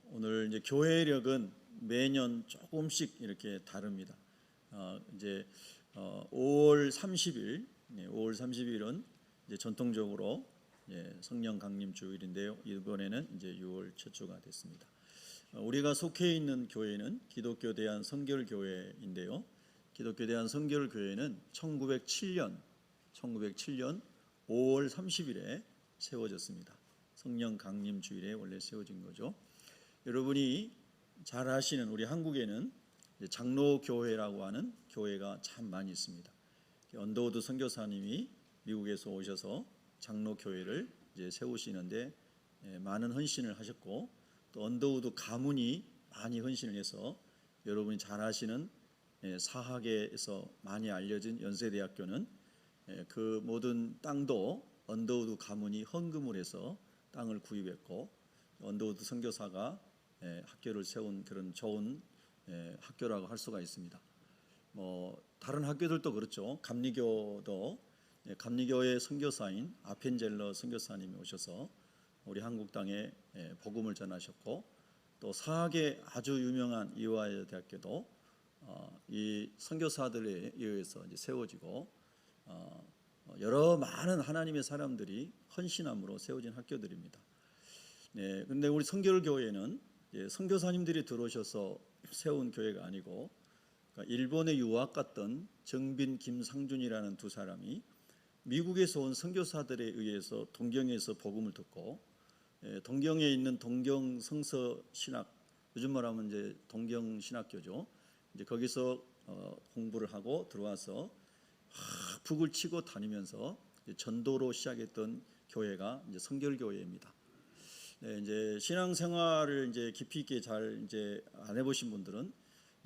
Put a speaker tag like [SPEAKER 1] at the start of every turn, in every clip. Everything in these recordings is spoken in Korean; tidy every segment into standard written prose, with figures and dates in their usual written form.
[SPEAKER 1] 오늘 이제 교회력은 매년 조금씩 이렇게 다릅니다. 이제 5월 30일, 5월 30일은 이제 전통적으로 성령 강림 주일인데요. 이번에는 이제 6월 첫 주가 됐습니다. 우리가 속해 있는 교회는 기독교 대한 성결 교회인데요. 기독교 대한 성결 교회는 1907년 5월 30일에 세워졌습니다. 성령 강림 주일에 원래 세워진 거죠. 여러분이 잘 아시는 우리 한국에는 장로교회라고 하는 교회가 참 많이 있습니다. 언더우드 선교사님이 미국에서 오셔서 장로교회를 이제 세우시는데 많은 헌신을 하셨고, 또 언더우드 가문이 많이 헌신을 해서 여러분이 잘 아시는 사학에서 많이 알려진 연세대학교는 그 모든 땅도 언더우드 가문이 헌금을 해서 땅을 구입했고, 언더우드 선교사가 학교를 세운 그런 좋은 학교라고 할 수가 있습니다. 다른 학교들도 그렇죠. 감리교의 선교사인 아펜젤러 선교사님이 오셔서 우리 한국 땅에 복음을 전하셨고, 또 사학의 아주 유명한 이화여대 대학교도 이 선교사들에 의해서 이제 세워지고, 여러 많은 하나님의 사람들이 헌신함으로 세워진 학교들입니다. 근데 우리 성결교회는 선교사님들이 들어오셔서 세운 교회가 아니고, 그러니까 일본에 유학 갔던 정빈 김상준이라는 두 사람이 미국에서 온 선교사들에 의해서 동경에서 복음을 듣고, 동경에 있는 동경 성서 신학, 요즘 말하면 이제 동경 신학교죠. 이제 거기서 공부를 하고 들어와서 북을 치고 다니면서 전도로 시작했던 교회가 이제 성결교회입니다. 이제 신앙생활을 이제 깊이 있게 잘 이제 안 해보신 분들은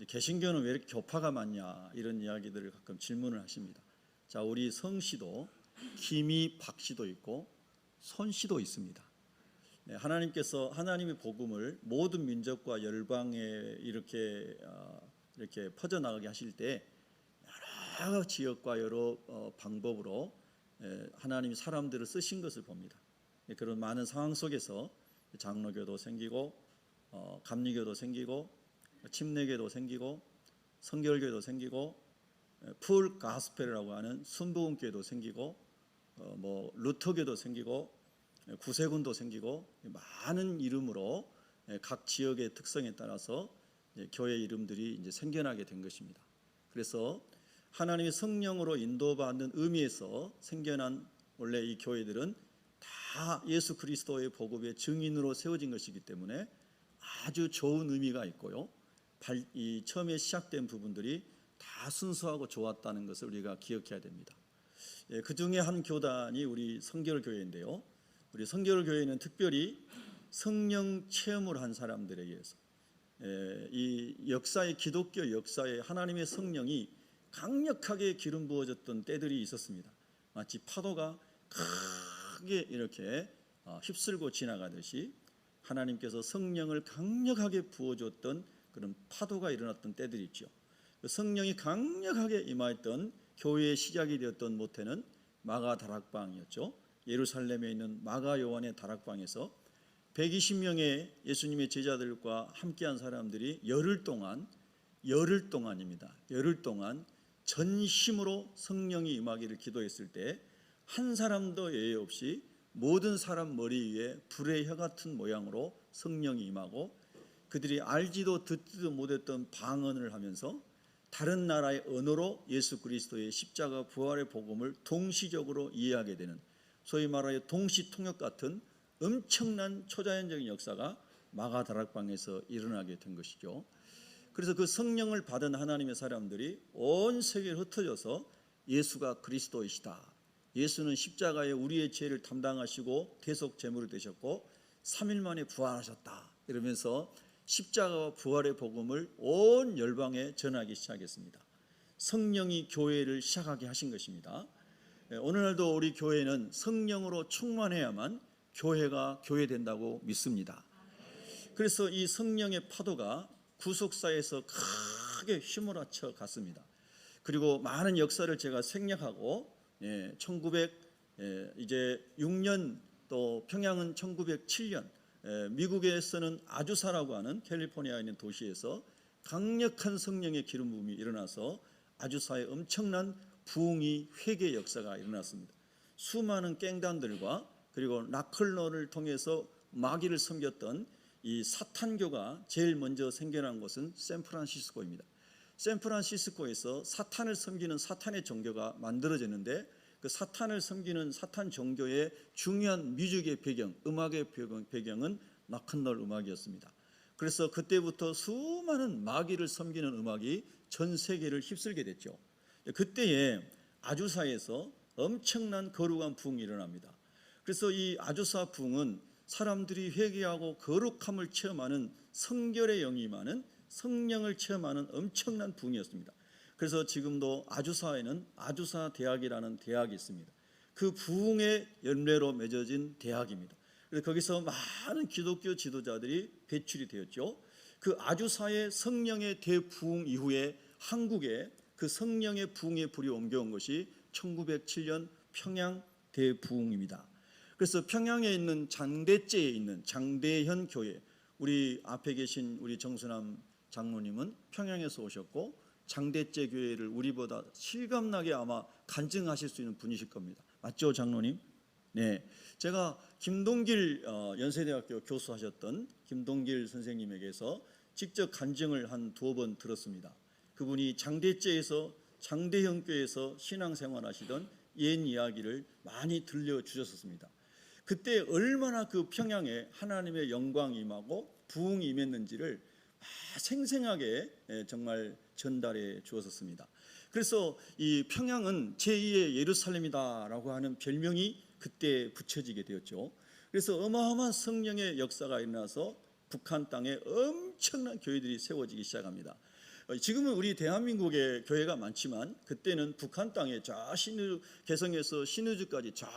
[SPEAKER 1] 개신교는 왜 이렇게 교파가 많냐 이런 이야기들을 가끔 질문을 하십니다. 자, 우리 성씨도 김이 박씨도 있고 손씨도 있습니다. 하나님께서 하나님의 복음을 모든 민족과 열방에 이렇게 퍼져나가게 하실 때 여러 지역과 여러 방법으로 하나님이 사람들을 쓰신 것을 봅니다. 그런 많은 상황 속에서 장로교도 생기고, 감리교도 생기고, 침례교도 생기고, 성결교도 생기고, 풀 가스펠이라고 하는 순복음교도 생기고, 루터교도 생기고, 구세군도 생기고, 많은 이름으로 각 지역의 특성에 따라서 교회 이름들이 이제 생겨나게 된 것입니다. 그래서 하나님의 성령으로 인도받는 의미에서 생겨난 원래 이 교회들은 다 예수 그리스도의 복음의 증인으로 세워진 것이기 때문에 아주 좋은 의미가 있고요. 이 처음에 시작된 부분들이 다 순수하고 좋았다는 것을 우리가 기억해야 됩니다. 그 중에 한 교단이 우리 성결교회인데요. 우리 성결교회는 특별히 성령 체험을 한 사람들에 의해서 이 역사의 기독교 역사에 하나님의 성령이 강력하게 기름 부어졌던 때들이 있었습니다. 마치 파도가 크게 이렇게 휩쓸고 지나가듯이 하나님께서 성령을 강력하게 부어줬던 그런 파도가 일어났던 때들이 있죠. 성령이 강력하게 임하였던 교회의 시작이 되었던 모태는 마가 다락방이었죠. 예루살렘에 있는 마가 요한의 다락방에서 120명의 예수님의 제자들과 함께한 사람들이 열흘 동안 전심으로 성령이 임하기를 기도했을 때 한 사람도 예외 없이 모든 사람 머리 위에 불의 혀 같은 모양으로 성령이 임하고, 그들이 알지도 듣지도 못했던 방언을 하면서 다른 나라의 언어로 예수 그리스도의 십자가 부활의 복음을 동시적으로 이해하게 되는, 소위 말하여 동시통역 같은 엄청난 초자연적인 역사가 마가 다락방에서 일어나게 된 것이죠. 그래서 그 성령을 받은 하나님의 사람들이 온 세계에 흩어져서 예수가 그리스도이시다, 예수는 십자가에 우리의 죄를 담당하시고 대속 제물이 되셨고 3일 만에 부활하셨다, 이러면서 십자가와 부활의 복음을 온 열방에 전하기 시작했습니다. 성령이 교회를 시작하게 하신 것입니다. 오늘날도 우리 교회는 성령으로 충만해야만 교회가 교회된다고 믿습니다. 그래서 이 성령의 파도가 구속사에서 크게 휘몰아쳐 갔습니다. 그리고 많은 역사를 제가 생략하고 1906년 또 평양은 1907년 미국에서는 아주사라고 하는 캘리포니아에 있는 도시에서 강력한 성령의 기름 부음이 일어나서 아주사에 엄청난 부흥이 회개 역사가 일어났습니다. 수많은 깽단들과 그리고 락클러를 통해서 마귀를 섬겼던 이 사탄교가 제일 먼저 생겨난 곳은 샌프란시스코입니다. 샌프란시스코에서 사탄을 섬기는 사탄의 종교가 만들어졌는데 그 사탄을 섬기는 사탄 종교의 중요한 뮤직의 배경, 음악의 배경은 락큰롤 음악이었습니다. 그래서 그때부터 수많은 마귀를 섬기는 음악이 전 세계를 휩쓸게 됐죠. 그때에 아주사에서 엄청난 거룩한 부흥이 일어납니다. 그래서 이 아주사 부흥은 사람들이 회개하고 거룩함을 체험하는 성결의 영이 임하는 성령을 체험하는 엄청난 부흥이었습니다. 그래서 지금도 아주사에는 아주사 대학이라는 대학이 있습니다. 그 부흥의 열매로 맺어진 대학입니다. 그래서 거기서 많은 기독교 지도자들이 배출이 되었죠. 그 아주사의 성령의 대부흥 이후에 한국에 그 성령의 부흥의 불이 옮겨온 것이 1907년 평양 대부흥입니다. 그래서 평양에 있는 장대제에 있는 장대현 교회, 우리 앞에 계신 우리 정순남 장로님은 평양에서 오셨고 장대제 교회를 우리보다 실감나게 아마 간증하실 수 있는 분이실 겁니다. 맞죠, 장로님? 네, 제가 김동길 연세대학교 교수하셨던 김동길 선생님에게서 직접 간증을 한 2번 들었습니다. 그분이 장대제에서 장대현 교회에서 신앙생활하시던 옛 이야기를 많이 들려주셨습니다. 그때 얼마나 그 평양에 하나님의 영광이 임하고 부흥이 임했는지를 생생하게 정말 전달해 주었습니다. 그래서 이 평양은 제2의 예루살렘이다라고 하는 별명이 그때 붙여지게 되었죠. 그래서 어마어마한 성령의 역사가 일어나서 북한 땅에 엄청난 교회들이 세워지기 시작합니다. 지금은 우리 대한민국에 교회가 많지만 그때는 북한 땅에 저 개성에서 신의주까지 저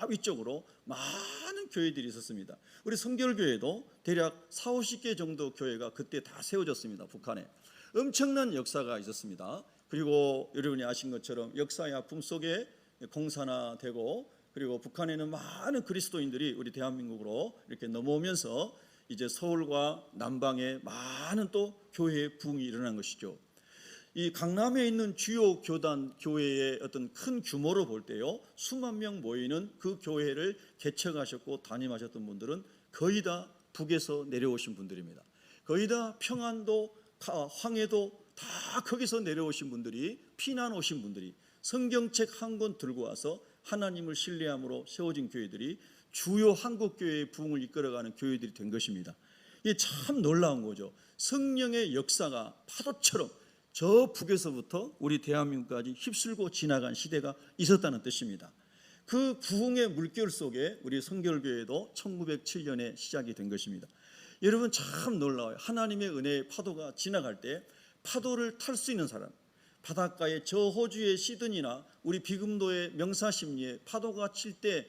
[SPEAKER 1] 위쪽으로 많은 교회들이 있었습니다. 우리 성결교회도 대략 40-50개 정도 교회가 그때 다 세워졌습니다. 북한에 엄청난 역사가 있었습니다. 그리고 여러분이 아신 것처럼 역사의 아픔 속에 공산화되고 그리고 북한에는 많은 그리스도인들이 우리 대한민국으로 이렇게 넘어오면서 이제 서울과 남방에 많은 또 교회의 부흥이 일어난 것이죠. 이 강남에 있는 주요 교단 교회의 어떤 큰 규모로 볼 때요, 수만 명 모이는 그 교회를 개척하셨고 담임하셨던 분들은 거의 다 북에서 내려오신 분들입니다. 거의 다 평안도 황해도 다 거기서 내려오신 분들이, 피난 오신 분들이 성경책 한 권 들고 와서 하나님을 신뢰함으로 세워진 교회들이 주요 한국교회의 부흥을 이끌어가는 교회들이 된 것입니다. 이게 참 놀라운 거죠. 성령의 역사가 파도처럼 저 북에서부터 우리 대한민국까지 휩쓸고 지나간 시대가 있었다는 뜻입니다. 그 부흥의 물결 속에 우리 성결교회도 1907년에 시작이 된 것입니다. 여러분 참 놀라워요. 하나님의 은혜의 파도가 지나갈 때 파도를 탈 수 있는 사람, 바닷가의 저 호주의 시드니나 우리 비금도의 명사십리에 파도가 칠 때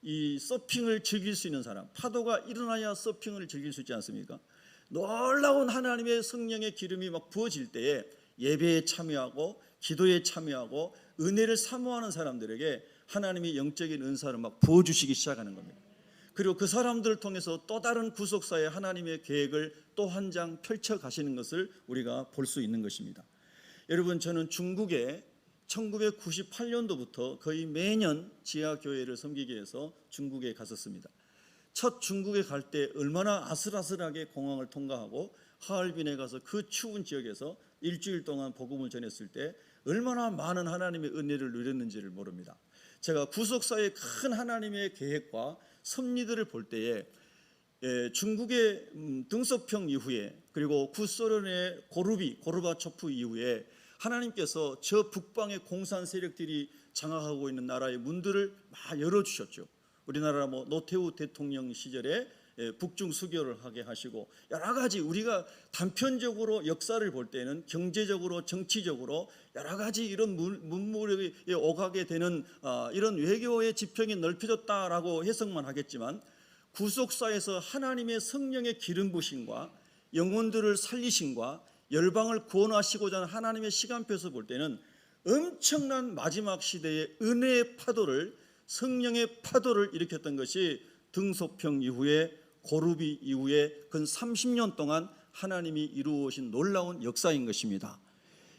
[SPEAKER 1] 이 서핑을 즐길 수 있는 사람, 파도가 일어나야 서핑을 즐길 수 있지 않습니까? 놀라운 하나님의 성령의 기름이 막 부어질 때에 예배에 참여하고 기도에 참여하고 은혜를 사모하는 사람들에게 하나님이 영적인 은사를 막 부어주시기 시작하는 겁니다. 그리고 그 사람들을 통해서 또 다른 구속사의 하나님의 계획을 또 한 장 펼쳐 가시는 것을 우리가 볼 수 있는 것입니다. 여러분, 저는 중국에 1998년도부터 거의 매년 지하교회를 섬기기 위해서 중국에 갔었습니다. 첫 중국에 갈 때 얼마나 아슬아슬하게 공항을 통과하고 하얼빈에 가서 그 추운 지역에서 일주일 동안 복음을 전했을 때 얼마나 많은 하나님의 은혜를 누렸는지를 모릅니다. 제가 구속사의 큰 하나님의 계획과 섭리들을 볼 때에 중국의 등소평 이후에 그리고 구소련의 고르바초프 이후에 하나님께서 저 북방의 공산 세력들이 장악하고 있는 나라의 문들을 막 열어주셨죠. 우리나라 노태우 대통령 시절에 북중 수교를 하게 하시고 여러 가지 우리가 단편적으로 역사를 볼 때는 경제적으로 정치적으로 여러 가지 이런 문물이 오가게 되는 이런 외교의 지평이 넓혀졌다라고 해석만 하겠지만 구속사에서 하나님의 성령의 기름 부심과 영혼들을 살리심과 열방을 구원하시고자 하는 하나님의 시간표에서 볼 때는 엄청난 마지막 시대의 은혜의 파도를, 성령의 파도를 일으켰던 것이 등소평 이후에 고르비 이후에 근 30년 동안 하나님이 이루어오신 놀라운 역사인 것입니다.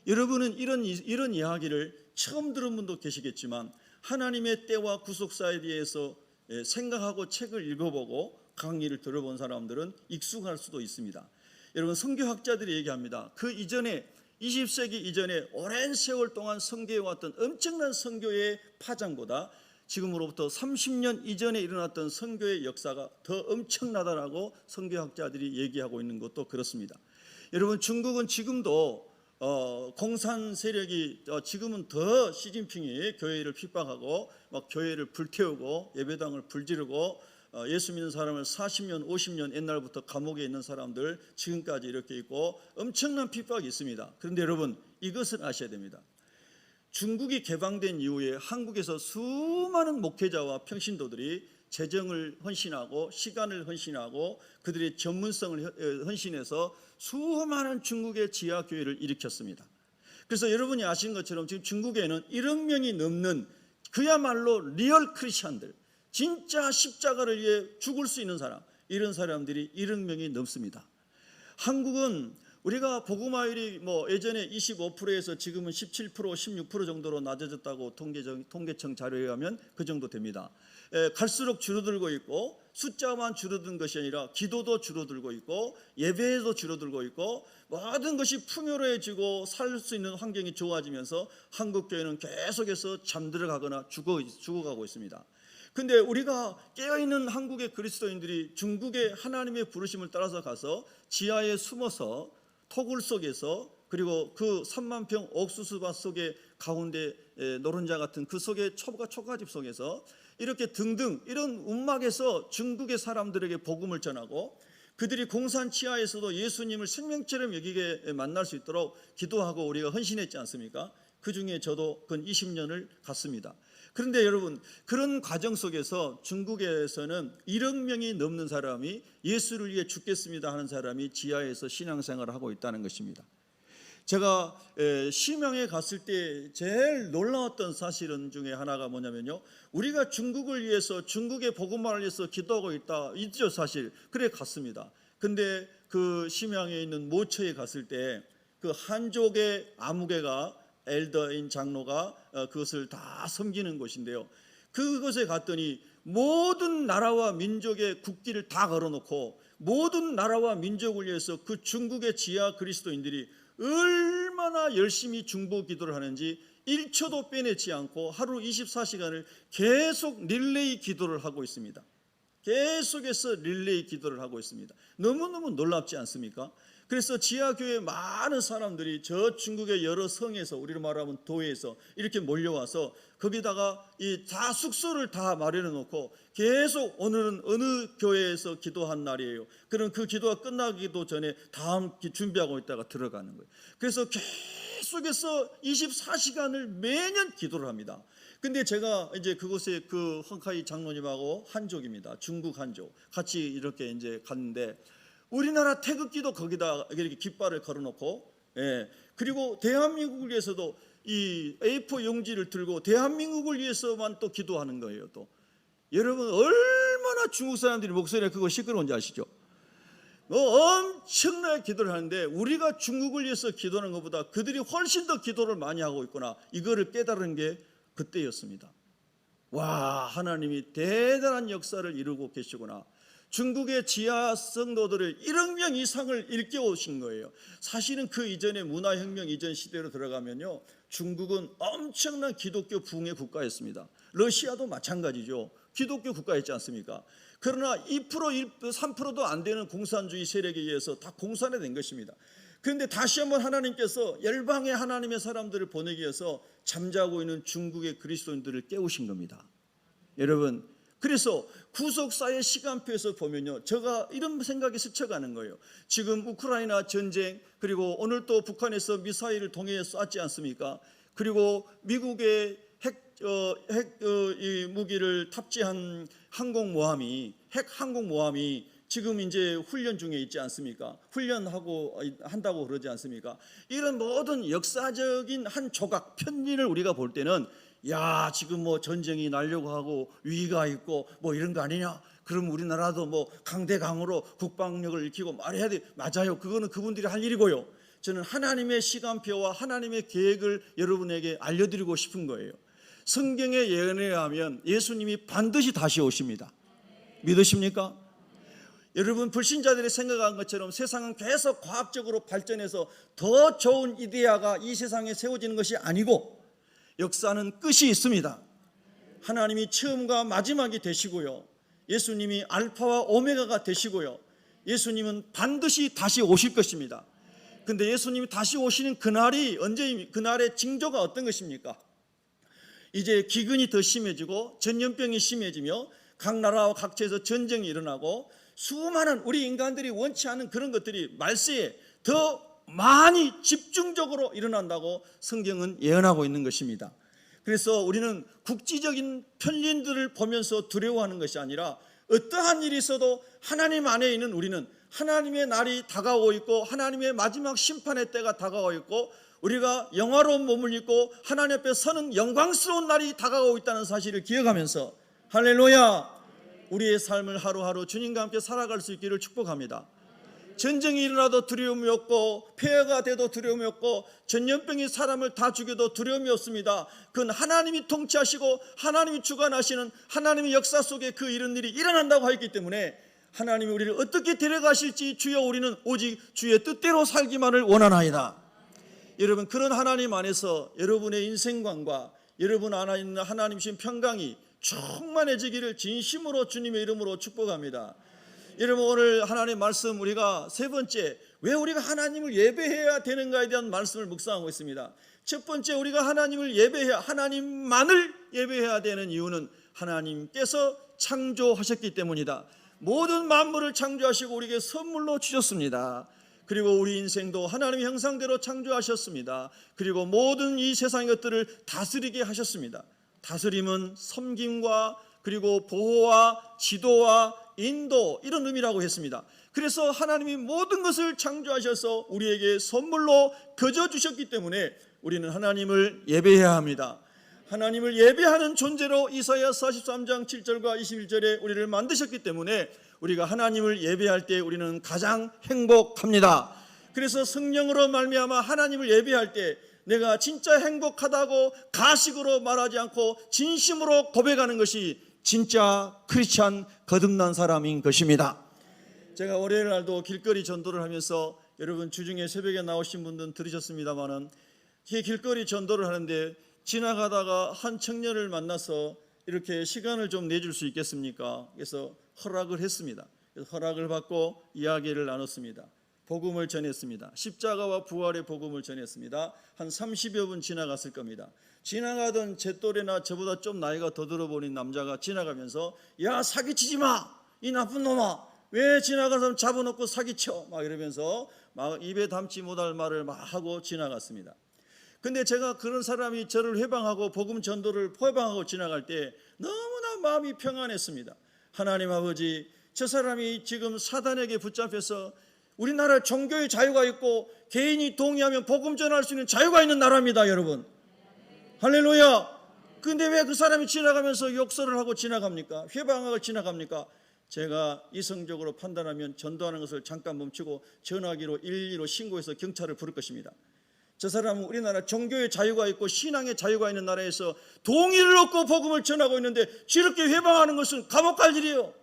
[SPEAKER 1] 여러분은 이런 이야기를 처음 들은 분도 계시겠지만 하나님의 때와 구속사에 대해서 생각하고 책을 읽어보고 강의를 들어본 사람들은 익숙할 수도 있습니다. 여러분, 선교학자들이 얘기합니다. 그 이전에 20세기 이전에 오랜 세월 동안 선교해왔던 엄청난 선교의 파장보다 지금으로부터 30년 이전에 일어났던 선교의 역사가 더 엄청나다라고 선교학자들이 얘기하고 있는 것도 그렇습니다. 여러분, 중국은 지금도 공산 세력이 지금은 더 시진핑이 교회를 핍박하고 막 교회를 불태우고 예배당을 불지르고 예수 믿는 사람을 40년 50년 옛날부터 감옥에 있는 사람들 지금까지 이렇게 있고 엄청난 핍박이 있습니다. 그런데 여러분, 이것을 아셔야 됩니다. 중국이 개방된 이후에 한국에서 수많은 목회자와 평신도들이 재정을 헌신하고 시간을 헌신하고 그들의 전문성을 헌신해서 수많은 중국의 지하교회를 일으켰습니다. 그래서 여러분이 아시는 것처럼 지금 중국에는 1억 명이 넘는 그야말로 리얼 크리스찬들, 진짜 십자가를 위해 죽을 수 있는 사람, 이런 사람들이 1억 명이 넘습니다. 한국은 우리가 복음화율이 예전에 25%에서 지금은 17%, 16% 정도로 낮아졌다고 통계청 자료에 의하면 그 정도 됩니다. 갈수록 줄어들고 있고 숫자만 줄어든 것이 아니라 기도도 줄어들고 있고 예배도 줄어들고 있고 모든 것이 풍요로워지고 살 수 있는 환경이 좋아지면서 한국교회는 계속해서 잠들어가거나 죽어가고 있습니다. 근데 우리가 깨어있는 한국의 그리스도인들이 중국의 하나님의 부르심을 따라서 가서 지하에 숨어서 토굴 속에서 그리고 그 3만 평 옥수수밭 속에 가운데 노른자 같은 그 속에 초가집 속에서 이렇게 등등 이런 움막에서 중국의 사람들에게 복음을 전하고 그들이 공산 치하에서도 예수님을 생명처럼 여기게 만날 수 있도록 기도하고 우리가 헌신했지 않습니까? 그 중에 저도 근 20년을 갔습니다. 그런데 여러분, 그런 과정 속에서 중국에서는 1억 명이 넘는 사람이 예수를 위해 죽겠습니다 하는 사람이 지하에서 신앙생활을 하고 있다는 것입니다. 제가 심양에 갔을 때 제일 놀라웠던 사실은 중에 하나가 뭐냐면요, 우리가 중국을 위해서 중국의 복음화를 위해서 기도하고 있죠 사실. 그래 갔습니다. 근데 그 심양에 있는 모처에 갔을 때 그 한족의 아무개가 엘더인 장로가 그것을 다 섬기는 곳인데요, 그곳에 갔더니 모든 나라와 민족의 국기를 다 걸어놓고 모든 나라와 민족을 위해서 그 중국의 지하 그리스도인들이 얼마나 열심히 중보 기도를 하는지 1초도 빼내지 않고 하루 24시간을 계속 릴레이 기도를 하고 있습니다. 계속해서 릴레이 기도를 하고 있습니다. 너무너무 놀랍지 않습니까? 그래서 지하교회 많은 사람들이 저 중국의 여러 성에서, 우리로 말하면 도에서 이렇게 몰려와서 거기다가 이 다 숙소를 다 마련해 놓고 계속 오늘은 어느 교회에서 기도한 날이에요. 그럼 그 기도가 끝나기도 전에 다음 준비하고 있다가 들어가는 거예요. 그래서 계속해서 24시간을 매년 기도를 합니다. 근데 제가 이제 그곳에 그 헝카이 장로님하고 한족입니다. 중국 한족 같이 이렇게 이제 갔는데 우리나라 태극기도 거기다 이렇게 깃발을 걸어놓고, 그리고 대한민국을 위해서도 이 A4 용지를 들고 대한민국을 위해서만 또 기도하는 거예요. 또 여러분, 얼마나 중국 사람들이 목소리가 그거 시끄러운지 아시죠? 엄청나게 기도를 하는데 우리가 중국을 위해서 기도하는 것보다 그들이 훨씬 더 기도를 많이 하고 있구나, 이거를 깨달은 게 그때였습니다. 와, 하나님이 대단한 역사를 이루고 계시구나. 중국의 지하 성도들을 1억 명 이상을 일깨우신 거예요. 사실은 그 이전에 문화혁명 이전 시대로 들어가면요, 중국은 엄청난 기독교 붕의 국가였습니다. 러시아도 마찬가지죠. 기독교 국가였지 않습니까? 그러나 2%, 3%도 안 되는 공산주의 세력에 의해서 다 공산화된 것입니다. 그런데 다시 한번 하나님께서 열방의 하나님의 사람들을 보내기 위해서 잠자고 있는 중국의 그리스도인들을 깨우신 겁니다. 여러분, 그래서 구속사의 시간표에서 보면요, 제가 이런 생각이 스쳐가는 거예요. 지금 우크라이나 전쟁, 그리고 오늘 또 북한에서 미사일을 동해에 쐈지 않습니까? 그리고 미국의 핵 무기를 탑재한 핵 항공모함이 지금 이제 훈련 중에 있지 않습니까? 훈련하고 한다고 그러지 않습니까? 이런 모든 역사적인 한 조각 편리를 우리가 볼 때는 야, 지금 뭐 전쟁이 나려고 하고 위기가 있고 뭐 이런 거 아니냐, 그럼 우리나라도 뭐 강대강으로 국방력을 익히고 말해야 돼. 맞아요. 그거는 그분들이 할 일이고요. 저는 하나님의 시간표와 하나님의 계획을 여러분에게 알려드리고 싶은 거예요. 성경의 예언에 의하면 예수님이 반드시 다시 오십니다. 믿으십니까? 여러분, 불신자들이 생각한 것처럼 세상은 계속 과학적으로 발전해서 더 좋은 이데아가 이 세상에 세워지는 것이 아니고 역사는 끝이 있습니다. 하나님이 처음과 마지막이 되시고요, 예수님이 알파와 오메가가 되시고요, 예수님은 반드시 다시 오실 것입니다. 근데 예수님이 다시 오시는 그날이 언제입니까? 그날의 징조가 어떤 것입니까? 이제 기근이 더 심해지고 전염병이 심해지며 각 나라와 각처에서 전쟁이 일어나고 수많은 우리 인간들이 원치 않은 그런 것들이 말세에 더 많이 집중적으로 일어난다고 성경은 예언하고 있는 것입니다. 그래서 우리는 국지적인 편린들을 보면서 두려워하는 것이 아니라 어떠한 일이 있어도 하나님 안에 있는 우리는 하나님의 날이 다가오고 있고 하나님의 마지막 심판의 때가 다가오고 있고 우리가 영화로운 몸을 입고 하나님 앞에 서는 영광스러운 날이 다가오고 있다는 사실을 기억하면서 할렐루야, 우리의 삶을 하루하루 주님과 함께 살아갈 수 있기를 축복합니다. 전쟁이 일어나도 두려움이 없고 폐해가 돼도 두려움이 없고 전염병이 사람을 다 죽여도 두려움이 없습니다. 그건 하나님이 통치하시고 하나님이 주관하시는 하나님의 역사 속에 그 이런 일이 일어난다고 했기 때문에 하나님이 우리를 어떻게 데려가실지 주여 우리는 오직 주의 뜻대로 살기만을 원하나이다. 여러분, 그런 하나님 안에서 여러분의 인생관과 여러분 안에 있는 하나님이신 평강이 충만해지기를 진심으로 주님의 이름으로 축복합니다. 여러분, 오늘 하나님 말씀 우리가 세 번째, 왜 우리가 하나님을 예배해야 되는가에 대한 말씀을 묵상하고 있습니다. 첫 번째, 우리가 하나님을 예배해야, 하나님만을 예배해야 되는 이유는 하나님께서 창조하셨기 때문이다. 모든 만물을 창조하시고 우리에게 선물로 주셨습니다. 그리고 우리 인생도 하나님의 형상대로 창조하셨습니다. 그리고 모든 이 세상의 것들을 다스리게 하셨습니다. 다스림은 섬김과 그리고 보호와 지도와 인도, 이런 의미라고 했습니다. 그래서 하나님이 모든 것을 창조하셔서 우리에게 선물로 거저 주셨기 때문에 우리는 하나님을 예배해야 합니다. 하나님을 예배하는 존재로 이사야 43장 7절과 21절에 우리를 만드셨기 때문에 우리가 하나님을 예배할 때 우리는 가장 행복합니다. 그래서 성령으로 말미암아 하나님을 예배할 때 내가 진짜 행복하다고 가식으로 말하지 않고 진심으로 고백하는 것이 진짜 크리스찬 거듭난 사람인 것입니다. 제가 월요일 날도 길거리 전도를 하면서 여러분 주중에 새벽에 나오신 분들은 들으셨습니다마는 이 길거리 전도를 하는데 지나가다가 한 청년을 만나서 이렇게 시간을 좀 내줄 수 있겠습니까? 그래서 허락을 했습니다. 그래서 허락을 받고 이야기를 나눴습니다. 복음을 전했습니다. 십자가와 부활의 복음을 전했습니다. 한 30여 분 지나갔을 겁니다. 지나가던 제 또래나 저보다 좀 나이가 더 들어보는 남자가 지나가면서 야, 사기치지 마! 이 나쁜 놈아! 왜 지나가는 사람 잡아놓고 사기쳐? 막 이러면서 막 입에 담지 못할 말을 막 하고 지나갔습니다. 근데 제가 그런 사람이 저를 회방하고 복음 전도를 회방하고 지나갈 때 너무나 마음이 평안했습니다. 하나님 아버지, 저 사람이 지금 사단에게 붙잡혀서 우리나라 종교의 자유가 있고 개인이 동의하면 복음 전할 수 있는 자유가 있는 나라입니다, 여러분. 할렐루야. 근데 왜 그 사람이 지나가면서 욕설을 하고 지나갑니까? 회방하고 지나갑니까? 제가 이성적으로 판단하면 전도하는 것을 잠깐 멈추고 전화기로 112로 신고해서 경찰을 부를 것입니다. 저 사람은 우리나라 종교의 자유가 있고 신앙의 자유가 있는 나라에서 동의를 얻고 복음을 전하고 있는데 저렇게 회방하는 것은 감옥 갈 일이에요.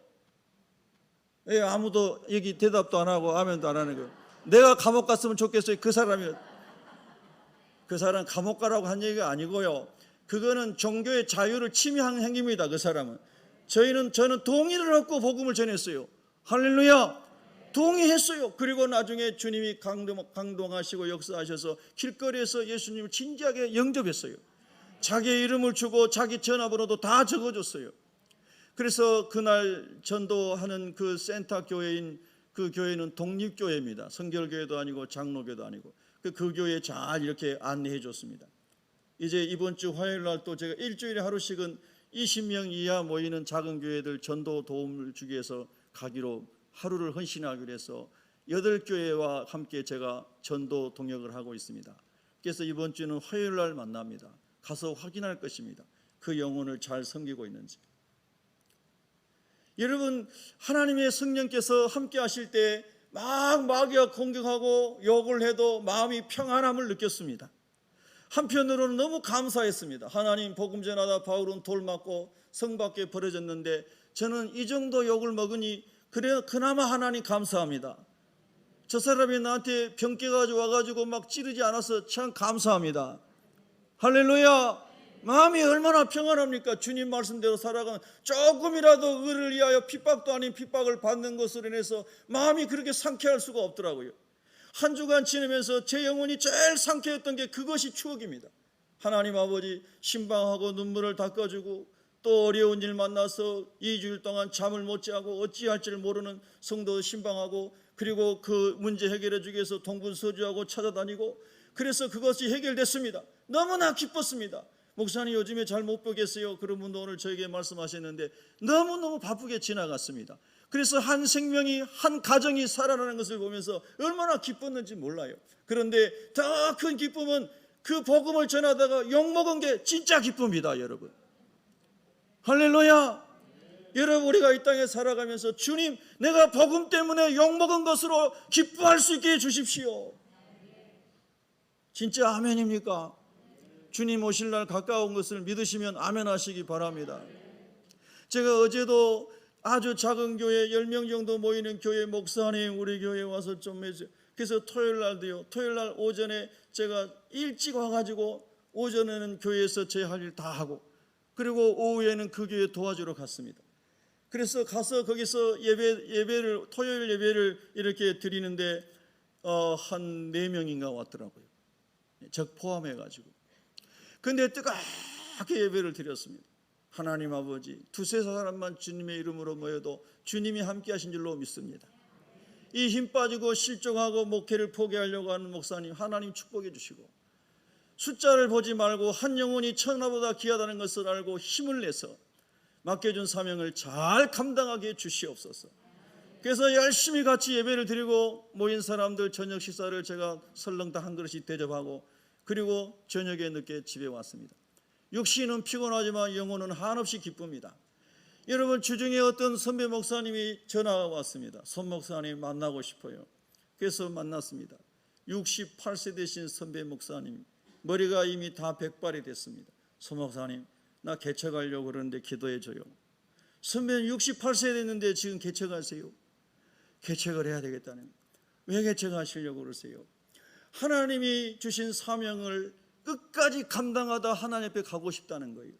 [SPEAKER 1] 예, 아무도 여기 대답도 안 하고 아멘도 안 하는 거예요. 내가 감옥 갔으면 좋겠어요. 그 사람 감옥 가라고 한 얘기가 아니고요. 그거는 종교의 자유를 침해한 행위입니다. 그 사람은. 저는 동의를 얻고 복음을 전했어요. 할렐루야. 동의했어요. 그리고 나중에 주님이 강동하시고 역사하셔서 길거리에서 예수님을 진지하게 영접했어요. 자기의 이름을 주고 자기 전화번호도 다 적어줬어요. 그래서 그날 전도하는 그 센터 교회인 그 교회는 독립교회입니다. 성결교회도 아니고 장로교도 아니고 그 교회에 잘 이렇게 안내해 줬습니다. 이제 이번 주 화요일 날 또 제가 일주일에 하루씩은 20명 이하 모이는 작은 교회들 전도 도움을 주기 위해서 가기로 하루를 헌신하기로 해서 8교회와 함께 제가 전도 동역을 하고 있습니다. 그래서 이번 주는 화요일 날 만납니다. 가서 확인할 것입니다. 그 영혼을 잘 섬기고 있는지. 여러분, 하나님의 성령께서 함께 하실 때 막 마귀가 공격하고 욕을 해도 마음이 평안함을 느꼈습니다. 한편으로는 너무 감사했습니다. 하나님, 복음 전하다 바울은 돌 맞고 성 밖에 버려졌는데 저는 이 정도 욕을 먹으니 그래 그나마 하나님 감사합니다. 저 사람이 나한테 병 깨가지고 와가지고 막 찌르지 않아서 참 감사합니다. 할렐루야. 마음이 얼마나 평안합니까? 주님 말씀대로 살아가는, 조금이라도 의를 위하여 핍박도 아닌 핍박을 받는 것으로 인해서 마음이 그렇게 상쾌할 수가 없더라고요. 한 주간 지내면서 제 영혼이 제일 상쾌했던 게 그것이 추억입니다. 하나님 아버지 신방하고 눈물을 닦아주고 또 어려운 일 만나서 2주일 동안 잠을 못 자고 어찌할지를 모르는 성도 신방하고, 그리고 그 문제 해결해 주기 위해서 동분서주하고 찾아다니고, 그래서 그것이 해결됐습니다. 너무나 기뻤습니다. 목사님 요즘에 잘 못 보겠어요. 그런 분도 오늘 저에게 말씀하셨는데 너무너무 바쁘게 지나갔습니다. 그래서 한 생명이, 한 가정이 살아나는 것을 보면서 얼마나 기뻤는지 몰라요. 그런데 더 큰 기쁨은 그 복음을 전하다가 욕먹은 게 진짜 기쁩니다, 여러분. 할렐루야. 여러분, 우리가 이 땅에 살아가면서 주님, 내가 복음 때문에 욕먹은 것으로 기뻐할 수 있게 해주십시오. 진짜 아멘입니까? 주님 오실 날 가까운 것을 믿으시면 아멘 하시기 바랍니다. 제가 어제도 아주 작은 교회 10명 정도 모이는 교회 목사님 우리 교회에 와서 좀 해주세요. 그래서 토요일 날도요, 토요일 날 오전에 제가 일찍 와가지고 오전에는 교회에서 제 할 일 다 하고, 그리고 오후에는 그 교회 도와주러 갔습니다. 그래서 가서 거기서 예배를, 토요일 예배를 이렇게 드리는데 한 4명인가 왔더라고요. 저 포함해가지고. 근데 뜨겁게 예배를 드렸습니다. 하나님 아버지, 2-3사람만 주님의 이름으로 모여도 주님이 함께 하신 줄로 믿습니다. 이 힘 빠지고 실족하고 목회를 포기하려고 하는 목사님, 하나님 축복해 주시고, 숫자를 보지 말고 한 영혼이 천하보다 귀하다는 것을 알고 힘을 내서 맡겨준 사명을 잘 감당하게 해주시옵소서. 그래서 열심히 같이 예배를 드리고 모인 사람들 저녁 식사를 제가 설렁탕 한 그릇씩 대접하고, 그리고 저녁에 늦게 집에 왔습니다. 육신은 피곤하지만 영혼은 한없이 기쁩니다. 여러분, 주중에 어떤 선배 목사님이 전화가 왔습니다. 손 목사님 만나고 싶어요. 그래서 만났습니다. 68세 되신 선배 목사님, 머리가 이미 다 백발이 됐습니다. 손 목사님, 나 개척하려고 그러는데 기도해 줘요. 선배는 68세 됐는데 지금 개척하세요? 개척을 해야 되겠다는 거예요. 왜 개척하시려고 그러세요? 하나님이 주신 사명을 끝까지 감당하다 하나님 앞에 가고 싶다는 거예요.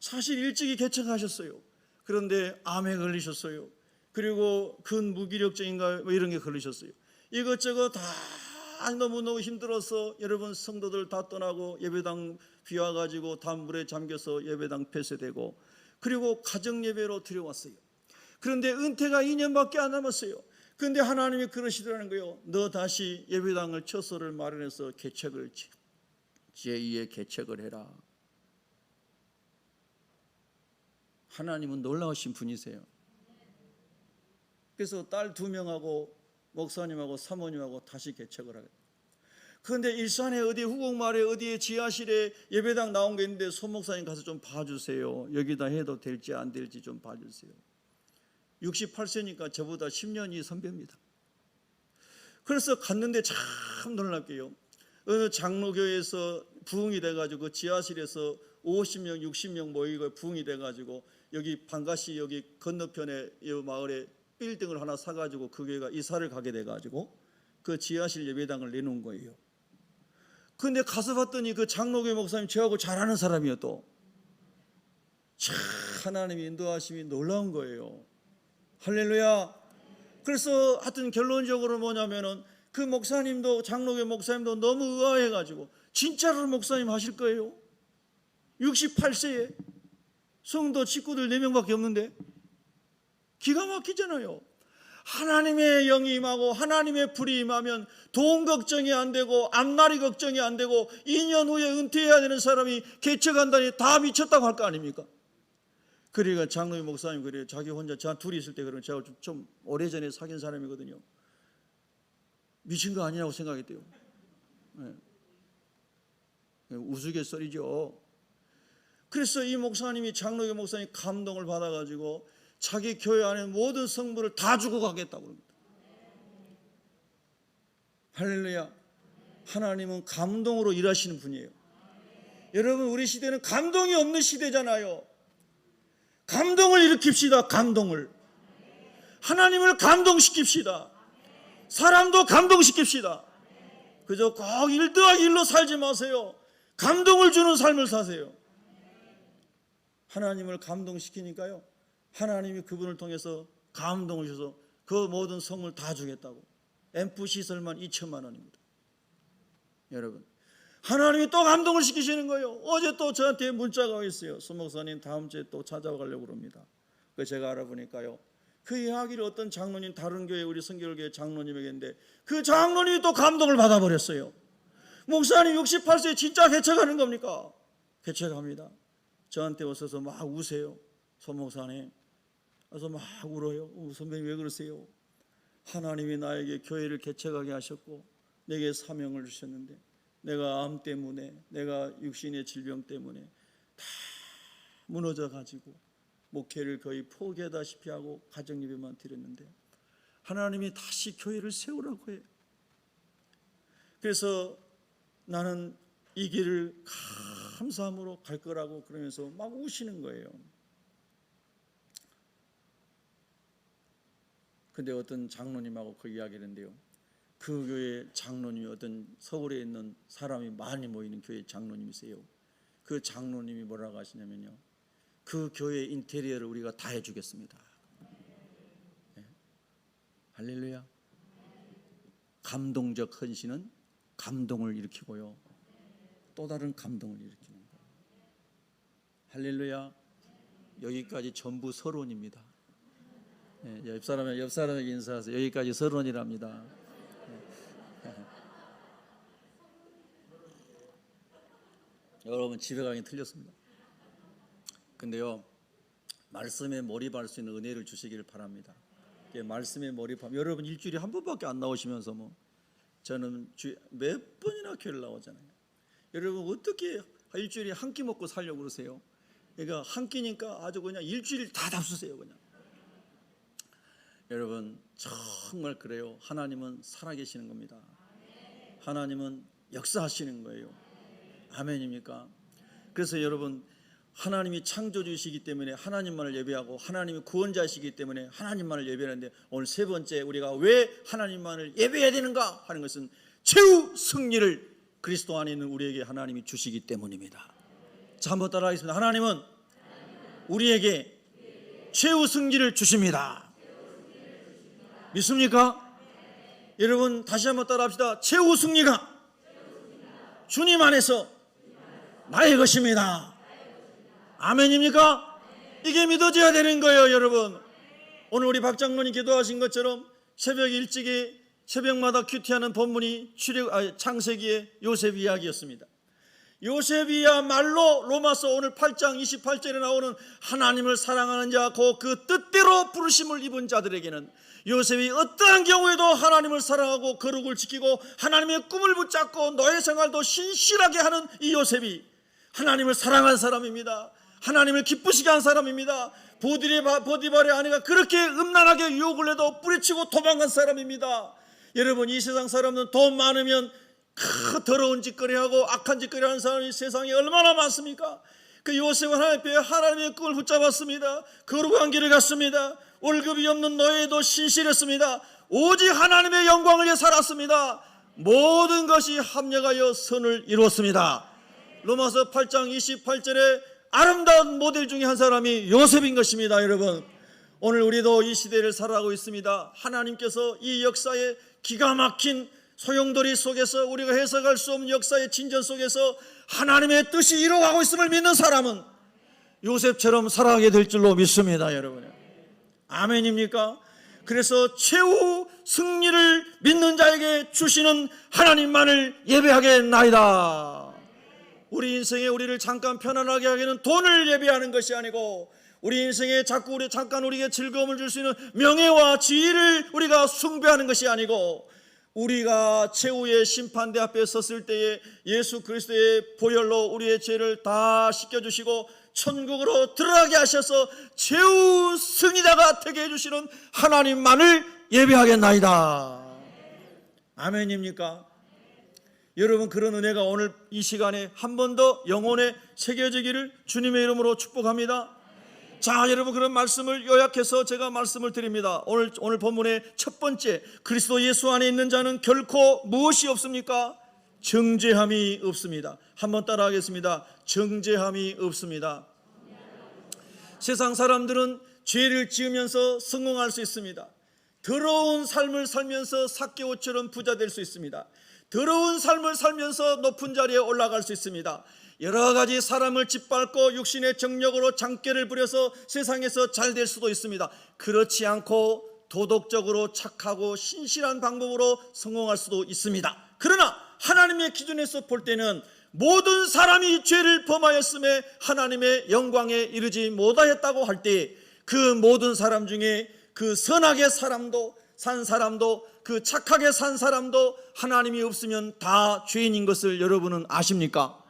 [SPEAKER 1] 사실 일찍이 개척하셨어요. 그런데 암에 걸리셨어요. 그리고 근무기력증인가 뭐 이런 게 걸리셨어요. 이것저것 다 너무너무 힘들어서 여러분, 성도들 다 떠나고 예배당 비와가지고 다 물에 잠겨서 예배당 폐쇄되고, 그리고 가정예배로 들여왔어요. 그런데 은퇴가 2년밖에 안 남았어요. 그런데 하나님이 그러시더라는 거예요. 너 다시 예배당을 처소를 마련해서 개척을, 제2의 개척을 해라. 하나님은 놀라우신 분이세요. 그래서 딸 2명하고 목사님하고 사모님하고 다시 개척을 하겠다. 그런데 일산에 어디 후곡마을에 어디에 지하실에 예배당 나온 게 있는데 손 목사님 가서 좀 봐주세요. 여기다 해도 될지 안 될지 좀 봐주세요. 68세니까 저보다 10년이 선배입니다. 그래서 갔는데 참 놀랍게요, 어느 장로교회에서 부흥이 돼가지고 지하실에서 50명 60명 모이고 부흥이 돼가지고 여기 방가시 여기 건너편에 이 마을에 빌딩을 하나 사가지고 그 교회가 이사를 가게 돼가지고 그 지하실 예배당을 내놓은 거예요. 근데 가서 봤더니 그 장로교회 목사님 저하고 잘 아는 사람이요. 또 참 하나님의 인도하심이 놀라운 거예요. 할렐루야. 그래서 하여튼 결론적으로 뭐냐면은 그 목사님도, 장로교회 목사님도 너무 의아해가지고 진짜로 목사님 하실 거예요? 68세에 성도 식구들 4명밖에 없는데. 기가 막히잖아요. 하나님의 영이 임하고 하나님의 불이 임하면 돈 걱정이 안 되고 앞날이 걱정이 안 되고 2년 후에 은퇴해야 되는 사람이 개척한다니 다 미쳤다고 할 거 아닙니까? 그러니까 장로회 목사님 그래요. 자기 혼자 저 둘이 있을 때 그러면 제가 좀 오래전에 사귄 사람이거든요. 미친 거 아니냐고 생각했대요. 네. 우스갯소리죠. 그래서 이 목사님이, 장로교 목사님이 감동을 받아가지고 자기 교회 안에 모든 성물을 다 주고 가겠다고 합니다. 할렐루야. 하나님은 감동으로 일하시는 분이에요. 여러분, 우리 시대는 감동이 없는 시대잖아요. 감동을 일으킵시다. 감동을. 하나님을 감동시킵시다. 사람도 감동시킵시다. 그저 꼭 1더하기 1로 살지 마세요. 감동을 주는 삶을 사세요. 하나님을 감동시키니까요, 하나님이 그분을 통해서 감동을 주셔서 그 모든 성을 다 주겠다고. 앰프 시설만 2천만 원입니다. 여러분, 하나님이 또 감동을 시키시는 거예요. 어제 또 저한테 문자가 와 있어요. 수 목사님 다음 주에 또 찾아와 가려고 그럽니다. 그래서 제가 알아보니까요, 그 이야기를 어떤 장로님, 다른 교회 우리 성결교회 장로님에게 했는데 그 장로님이 또 감동을 받아버렸어요. 목사님 68세에 진짜 개척하는 겁니까? 개척합니다. 저한테 오셔서 막 우세요. 소 목사님. 그래서 막 울어요. 선배님 왜 그러세요? 하나님이 나에게 교회를 개척하게 하셨고 내게 사명을 주셨는데 내가 암 때문에, 내가 육신의 질병 때문에 다 무너져 가지고 목회를 거의 포기하다시피 하고 가정 예배만 드렸는데 하나님이 다시 교회를 세우라고 해요. 그래서 나는 이 길을 감사함으로 갈 거라고 그러면서 막 우시는 거예요. 근데 어떤 장로님하고 그 이야기를 했는데요, 그 교회 장로님이 어떤 서울에 있는 사람이 많이 모이는 교회 장로님이세요. 그 장로님이 뭐라고 하시냐면요, 그 교회 인테리어를 우리가 다 해주겠습니다. 네. 할렐루야. 감동적 헌신은 감동을 일으키고요, 또 다른 감동을 일으키는 거예요. 할렐루야. 여기까지 전부 서론입니다. 네, 옆 사람에게 인사하세요. 여기까지 서론이랍니다. 여러분, 집에 가긴 틀렸습니다. 근데요, 말씀에 몰입할 수 있는 은혜를 주시기를 바랍니다. 말씀에 몰입하면 여러분 일주일에 한 번밖에 안 나오시면서 저는 몇 번이나 교회를 나오잖아요. 여러분 어떻게 일주일에 한 끼 먹고 살려고 그러세요? 그러니까 한 끼니까 아주 그냥 일주일 다 답수세요 그냥. 여러분 정말 그래요. 하나님은 살아계시는 겁니다. 하나님은 역사하시는 거예요. 아멘입니까? 그래서 여러분, 하나님이 창조주이시기 때문에 하나님만을 예배하고 하나님이 구원자이시기 때문에 하나님만을 예배하는데, 오늘 세 번째 우리가 왜 하나님만을 예배해야 되는가 하는 것은 최후 승리를 그리스도 안에 있는 우리에게 하나님이 주시기 때문입니다. 자, 한번 따라하겠습니다. 하나님은 우리에게 최후 승리를 주십니다. 믿습니까? 여러분 다시 한번 따라합시다. 최후 승리가 주님 안에서 나의 것입니다. 아멘입니까? 이게 믿어져야 되는 거예요. 여러분, 오늘 우리 박 장로님 기도하신 것처럼 새벽 일찍이 새벽마다 큐티하는 본문이 창세기의 요셉 이야기였습니다. 요셉이야말로 로마서 오늘 8장 28절에 나오는 하나님을 사랑하는 자, 그 뜻대로 부르심을 입은 자들에게는 요셉이 어떠한 경우에도 하나님을 사랑하고 거룩을 지키고 하나님의 꿈을 붙잡고 노예 생활도 신실하게 하는 이 요셉이 하나님을 사랑한 사람입니다. 하나님을 기쁘시게 한 사람입니다. 보디발의 아내가 그렇게 음란하게 유혹을 해도 뿌리치고 도망간 사람입니다. 여러분, 이 세상 사람은 돈 많으면 더러운 짓거리하고 악한 짓거리하는 사람이 세상에 얼마나 많습니까? 그 요셉은 하나님의 꿈을 붙잡았습니다. 거룩한 길을 갔습니다. 월급이 없는 노예도 신실했습니다. 오직 하나님의 영광을 위해 살았습니다. 모든 것이 합력하여 선을 이루었습니다. 로마서 8장 28절에 아름다운 모델 중에 한 사람이 요셉인 것입니다. 여러분, 오늘 우리도 이 시대를 살아가고 있습니다. 하나님께서 이 역사의 기가 막힌 소용돌이 속에서, 우리가 해석할 수 없는 역사의 진전 속에서 하나님의 뜻이 이루어가고 있음을 믿는 사람은 요셉처럼 살아가게 될 줄로 믿습니다. 여러분, 아멘입니까? 그래서 최후 승리를 믿는 자에게 주시는 하나님만을 예배하겠나이다. 우리 인생에 우리를 잠깐 편안하게 하기는 돈을 예배하는 것이 아니고, 우리 인생에 잠깐 우리에게 즐거움을 줄 수 있는 명예와 지위를 우리가 숭배하는 것이 아니고, 우리가 최후의 심판대 앞에 섰을 때에 예수 그리스도의 보혈로 우리의 죄를 다 씻겨주시고 천국으로 들어가게 하셔서 최후 승리자가 되게 해주시는 하나님만을 예배하겠나이다. 아멘입니까? 여러분, 그런 은혜가 오늘 이 시간에 한 번 더 영혼에 새겨지기를 주님의 이름으로 축복합니다. 자, 여러분, 그런 말씀을 요약해서 제가 말씀을 드립니다. 오늘 본문의 첫 번째, 그리스도 예수 안에 있는 자는 결코 무엇이 없습니까? 정죄함이 없습니다. 한번 따라하겠습니다. 정죄함이 없습니다. 세상 사람들은 죄를 지으면서 성공할 수 있습니다. 더러운 삶을 살면서 삭개오처럼 부자 될 수 있습니다. 더러운 삶을 살면서 높은 자리에 올라갈 수 있습니다. 여러 가지 사람을 짓밟고 육신의 정력으로 장깨를 부려서 세상에서 잘 될 수도 있습니다. 그렇지 않고 도덕적으로 착하고 신실한 방법으로 성공할 수도 있습니다. 그러나 하나님의 기준에서 볼 때는 모든 사람이 죄를 범하였음에 하나님의 영광에 이르지 못하였다고 할 때 그 모든 사람 중에 그 선하게 산 사람도 그 착하게 산 사람도 하나님이 없으면 다 죄인인 것을 여러분은 아십니까?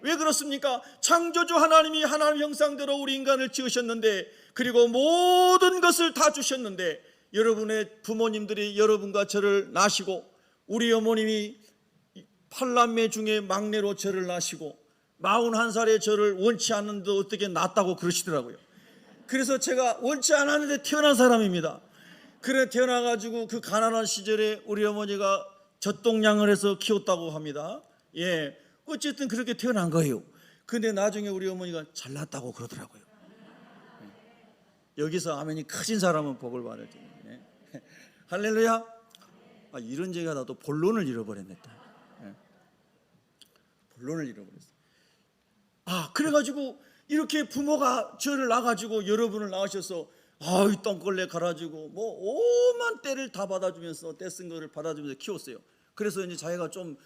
[SPEAKER 1] 왜 그렇습니까? 창조주 하나님이 하나님 형상대로 우리 인간을 지으셨는데, 그리고 모든 것을 다 주셨는데, 여러분의 부모님들이 여러분과 저를 낳으시고, 우리 어머님이 8남매 중에 막내로 저를 낳으시고 41살에 저를 원치 않는데 어떻게 낳았다고 그러시더라고요. 그래서 제가 원치 않았는데 태어난 사람입니다. 그래 태어나가지고 그 가난한 시절에 우리 어머니가 젖동량을 해서 키웠다고 합니다. 예, 어쨌든 그렇게 태어난 거예요. 근데 나중에 우리 어머니가 잘났다고 그러더라고요. 여기서 아멘이 크신 사람은 복을 받을지. 예. 할렐루야. 이런 제가 나도 본론을 잃어버렸네. 본론을 잃어버렸어요. 그래가지고 이렇게 부모가 저를 낳아가지고 여러분을 낳으셔서 이 똥걸레 갈아주고 뭐 오만 때를 다 받아주면서 때 쓴 거를 받아주면서 키웠어요. 그래서 이제 자기가 좀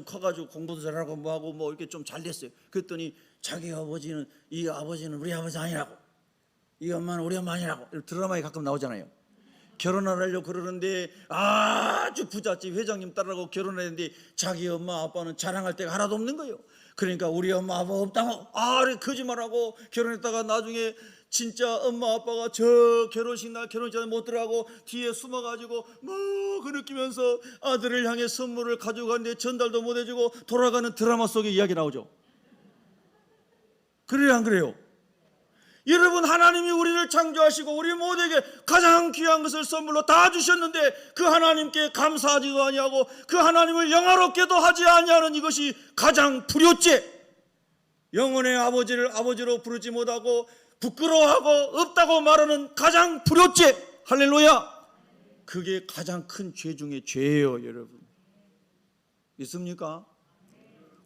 [SPEAKER 1] 커가지고 공부도 잘하고 뭐하고 뭐 이렇게 좀 잘 됐어요. 그랬더니 자기 아버지는 이 아버지는 우리 아버지 아니라고, 이 엄마는 우리 엄마 아니라고, 드라마에 가끔 나오잖아요. 결혼하려고 그러는데 아주 부잣집 회장님 딸하고 결혼했는데 자기 엄마 아빠는 자랑할 데가 하나도 없는 거예요. 그러니까 우리 엄마 아빠 없다고 거짓말하고 결혼했다가 나중에 진짜 엄마 아빠가 저 결혼식 날 결혼식장에 못 들어가고 뒤에 숨어가지고 그 느끼면서 아들을 향해 선물을 가지고 가는데 전달도 못 해주고 돌아가는 드라마 속의 이야기 나오죠. 그래요, 안 그래요? 여러분, 하나님이 우리를 창조하시고 우리 모두에게 가장 귀한 것을 선물로 다 주셨는데 그 하나님께 감사하지도 아니하고 그 하나님을 영화롭게도 하지 아니하는 이것이 가장 불효죄. 영혼의 아버지를 아버지로 부르지 못하고 부끄러워하고 없다고 말하는 가장 불효죄. 할렐루야. 그게 가장 큰 죄 중에 죄예요, 여러분. 있습니까?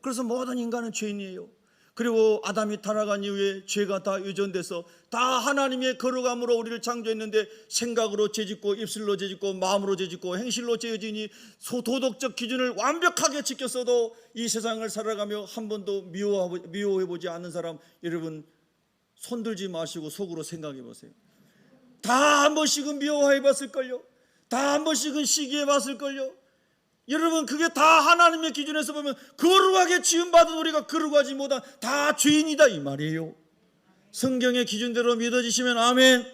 [SPEAKER 1] 그래서 모든 인간은 죄인이에요. 그리고 아담이 타락한 이후에 죄가 다 유전돼서 다 하나님의 거룩함으로 우리를 창조했는데 생각으로 죄짓고 입술로 죄짓고 마음으로 죄짓고 행실로 죄지니 도덕적 기준을 완벽하게 지켰어도 이 세상을 살아가며 한 번도 미워해보지 않는 사람, 여러분 손들지 마시고 속으로 생각해 보세요. 다 한 번씩은 미워해봤을걸요. 다 한 번씩은 시기해봤을걸요. 여러분, 그게 다 하나님의 기준에서 보면 거룩하게 지음받은 우리가 거룩하지 못한 다 죄인이다 이 말이에요. 성경의 기준대로 믿어지시면 아멘.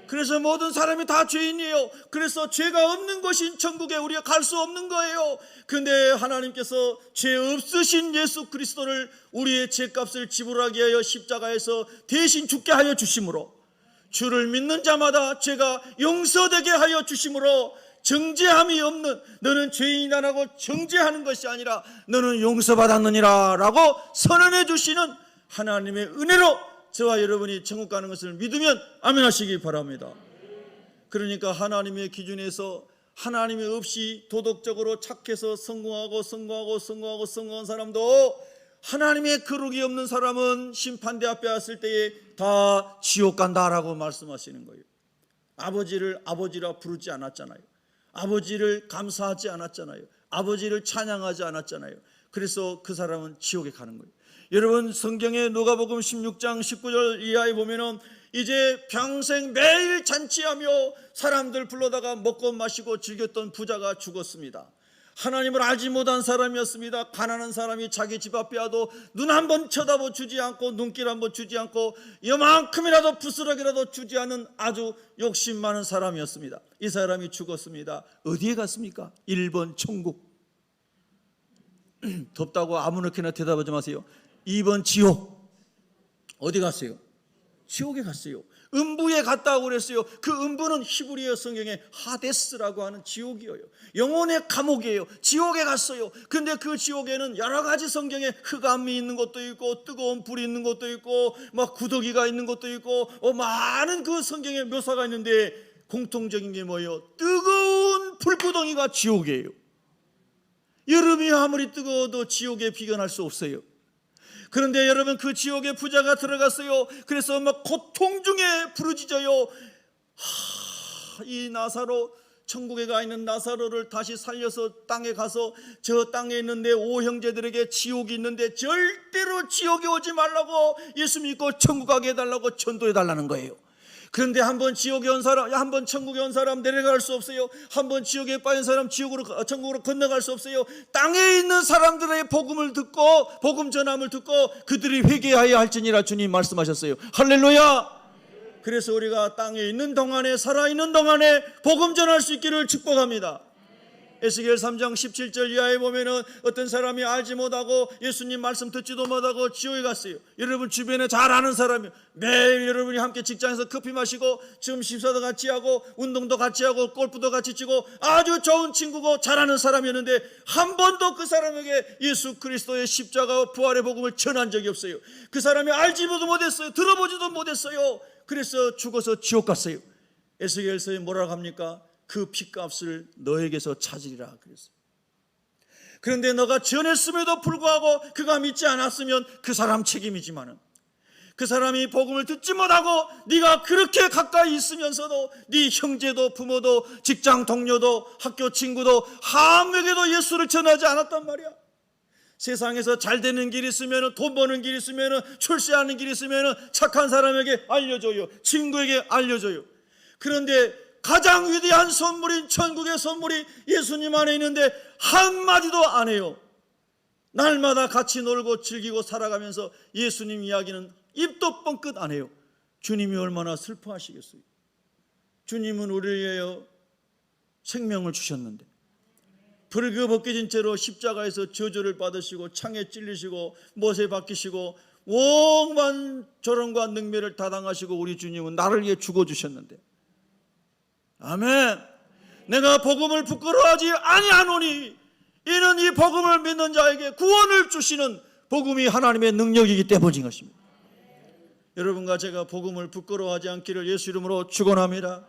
[SPEAKER 1] 그래서 모든 사람이 다 죄인이에요. 그래서 죄가 없는 것인 천국에 우리가 갈 수 없는 거예요. 근데 하나님께서 죄 없으신 예수 그리스도를 우리의 죄값을 지불하게 하여 십자가에서 대신 죽게 하여 주심으로, 주를 믿는 자마다 죄가 용서되게 하여 주심으로 정죄함이 없는, 너는 죄인이다 라고 정죄하는 것이 아니라 너는 용서받았느니라 라고 선언해 주시는 하나님의 은혜로 저와 여러분이 천국 가는 것을 믿으면 아멘 하시기 바랍니다. 그러니까 하나님의 기준에서 하나님이 없이 도덕적으로 착해서 성공한 사람도 하나님의 거룩이 없는 사람은 심판대 앞에 왔을 때에 다 지옥 간다라고 말씀하시는 거예요. 아버지를 아버지라 부르지 않았잖아요. 아버지를 감사하지 않았잖아요. 아버지를 찬양하지 않았잖아요. 그래서 그 사람은 지옥에 가는 거예요. 여러분, 성경에 누가복음 16장 19절 이하에 보면은 이제 평생 매일 잔치하며 사람들 불러다가 먹고 마시고 즐겼던 부자가 죽었습니다. 하나님을 알지 못한 사람이었습니다. 가난한 사람이 자기 집 앞에 와도 눈 한 번 쳐다보 주지 않고 눈길 한 번 주지 않고 이만큼이라도 부스러기라도 주지 않은 아주 욕심 많은 사람이었습니다. 이 사람이 죽었습니다. 어디에 갔습니까? 1번 천국. 덥다고 아무렇게나 대답하지 마세요. 2번 지옥. 어디 갔어요? 지옥에 갔어요. 음부에 갔다고 그랬어요. 그 음부는 히브리어 성경에 하데스라고 하는 지옥이에요. 영혼의 감옥이에요. 지옥에 갔어요. 근데 그 지옥에는 여러 가지 성경에 흑암이 있는 것도 있고 뜨거운 불이 있는 것도 있고 막 구더기가 있는 것도 있고 많은 그 성경에 묘사가 있는데 공통적인 게 뭐예요? 뜨거운 불구덩이가 지옥이에요. 여름이 아무리 뜨거워도 지옥에 비견할 수 없어요. 그런데 여러분, 그 지옥에 부자가 들어갔어요. 그래서 막 고통 중에 부르짖어요. 이 나사로, 천국에 가 있는 나사로를 다시 살려서 땅에 가서 저 땅에 있는 내 5형제들에게 지옥이 있는데 절대로 지옥에 오지 말라고 예수 믿고 천국 가게 해달라고 전도해 달라는 거예요. 그런데 한번 지옥에 온 사람, 한번 천국에 온 사람 내려갈 수 없어요. 한번 지옥에 빠진 사람 천국으로 건너갈 수 없어요. 땅에 있는 사람들의 복음을 듣고 복음 전함을 듣고 그들이 회개하여야 할지니라 주님 말씀하셨어요. 할렐루야. 그래서 우리가 땅에 있는 동안에, 살아있는 동안에 복음 전할 수 있기를 축복합니다. 에스겔 3장 17절 이하에 보면은 어떤 사람이 알지 못하고 예수님 말씀 듣지도 못하고 지옥에 갔어요. 여러분 주변에 잘 아는 사람이, 매일 여러분이 함께 직장에서 커피 마시고 지금 식사도 같이 하고 운동도 같이 하고 골프도 같이 치고 아주 좋은 친구고 잘 아는 사람이었는데 한 번도 그 사람에게 예수 그리스도의 십자가와 부활의 복음을 전한 적이 없어요. 그 사람이 알지도 못했어요. 들어보지도 못했어요. 그래서 죽어서 지옥 갔어요. 에스겔서에 뭐라고 합니까? 그 핏값을 너에게서 찾으리라 그랬어요. 그런데 너가 전했음에도 불구하고 그가 믿지 않았으면 그 사람 책임이지만은, 그 사람이 복음을 듣지 못하고 네가 그렇게 가까이 있으면서도 네 형제도 부모도 직장 동료도 학교 친구도 아무에게도 예수를 전하지 않았단 말이야. 세상에서 잘 되는 길이 있으면, 돈 버는 길이 있으면, 출세하는 길이 있으면 착한 사람에게 알려줘요. 친구에게 알려줘요. 그런데 가장 위대한 선물인 천국의 선물이 예수님 안에 있는데 한마디도 안 해요. 날마다 같이 놀고 즐기고 살아가면서 예수님 이야기는 입도 뻥끗 안 해요. 주님이 얼마나 슬퍼하시겠어요. 주님은 우리를 위하여 생명을 주셨는데 벌거벗겨진 채로 십자가에서 저주를 받으시고 창에 찔리시고 못에 박히시고 오만 조롱과 능멸을 다 당하시고 우리 주님은 나를 위해 죽어주셨는데, 아멘. 내가 복음을 부끄러워하지 아니하노니 이는 이 복음을 믿는 자에게 구원을 주시는 복음이 하나님의 능력이기 때문인 것입니다. 여러분과 제가 복음을 부끄러워하지 않기를 예수 이름으로 축원합니다.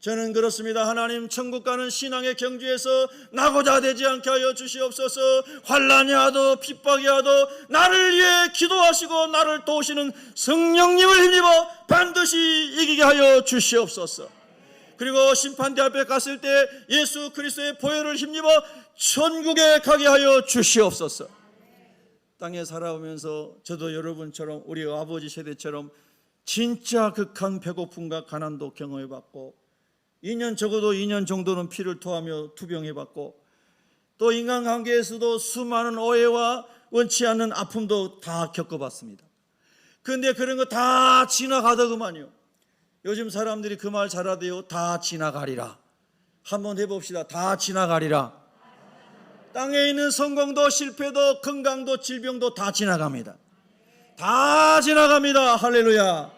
[SPEAKER 1] 저는 그렇습니다. 하나님, 천국 가는 신앙의 경주에서 나고자 되지 않게 하여 주시옵소서. 환난이 와도 핍박이 와도 나를 위해 기도하시고 나를 도우시는 성령님을 힘입어 반드시 이기게 하여 주시옵소서. 그리고 심판대 앞에 갔을 때 예수 그리스도의 보혈을 힘입어 천국에 가게 하여 주시옵소서. 땅에 살아오면서 저도 여러분처럼 우리 아버지 세대처럼 진짜 극한 배고픔과 가난도 경험해봤고, 2년 적어도 2년 정도는 피를 토하며 투병해봤고, 또 인간관계에서도 수많은 오해와 원치 않는 아픔도 다 겪어봤습니다. 그런데 그런 거 다 지나가더구만요. 요즘 사람들이 그 말 잘하대요. 다 지나가리라. 한번 해봅시다. 다 지나가리라. 땅에 있는 성공도 실패도 건강도 질병도 다 지나갑니다. 다 지나갑니다. 할렐루야.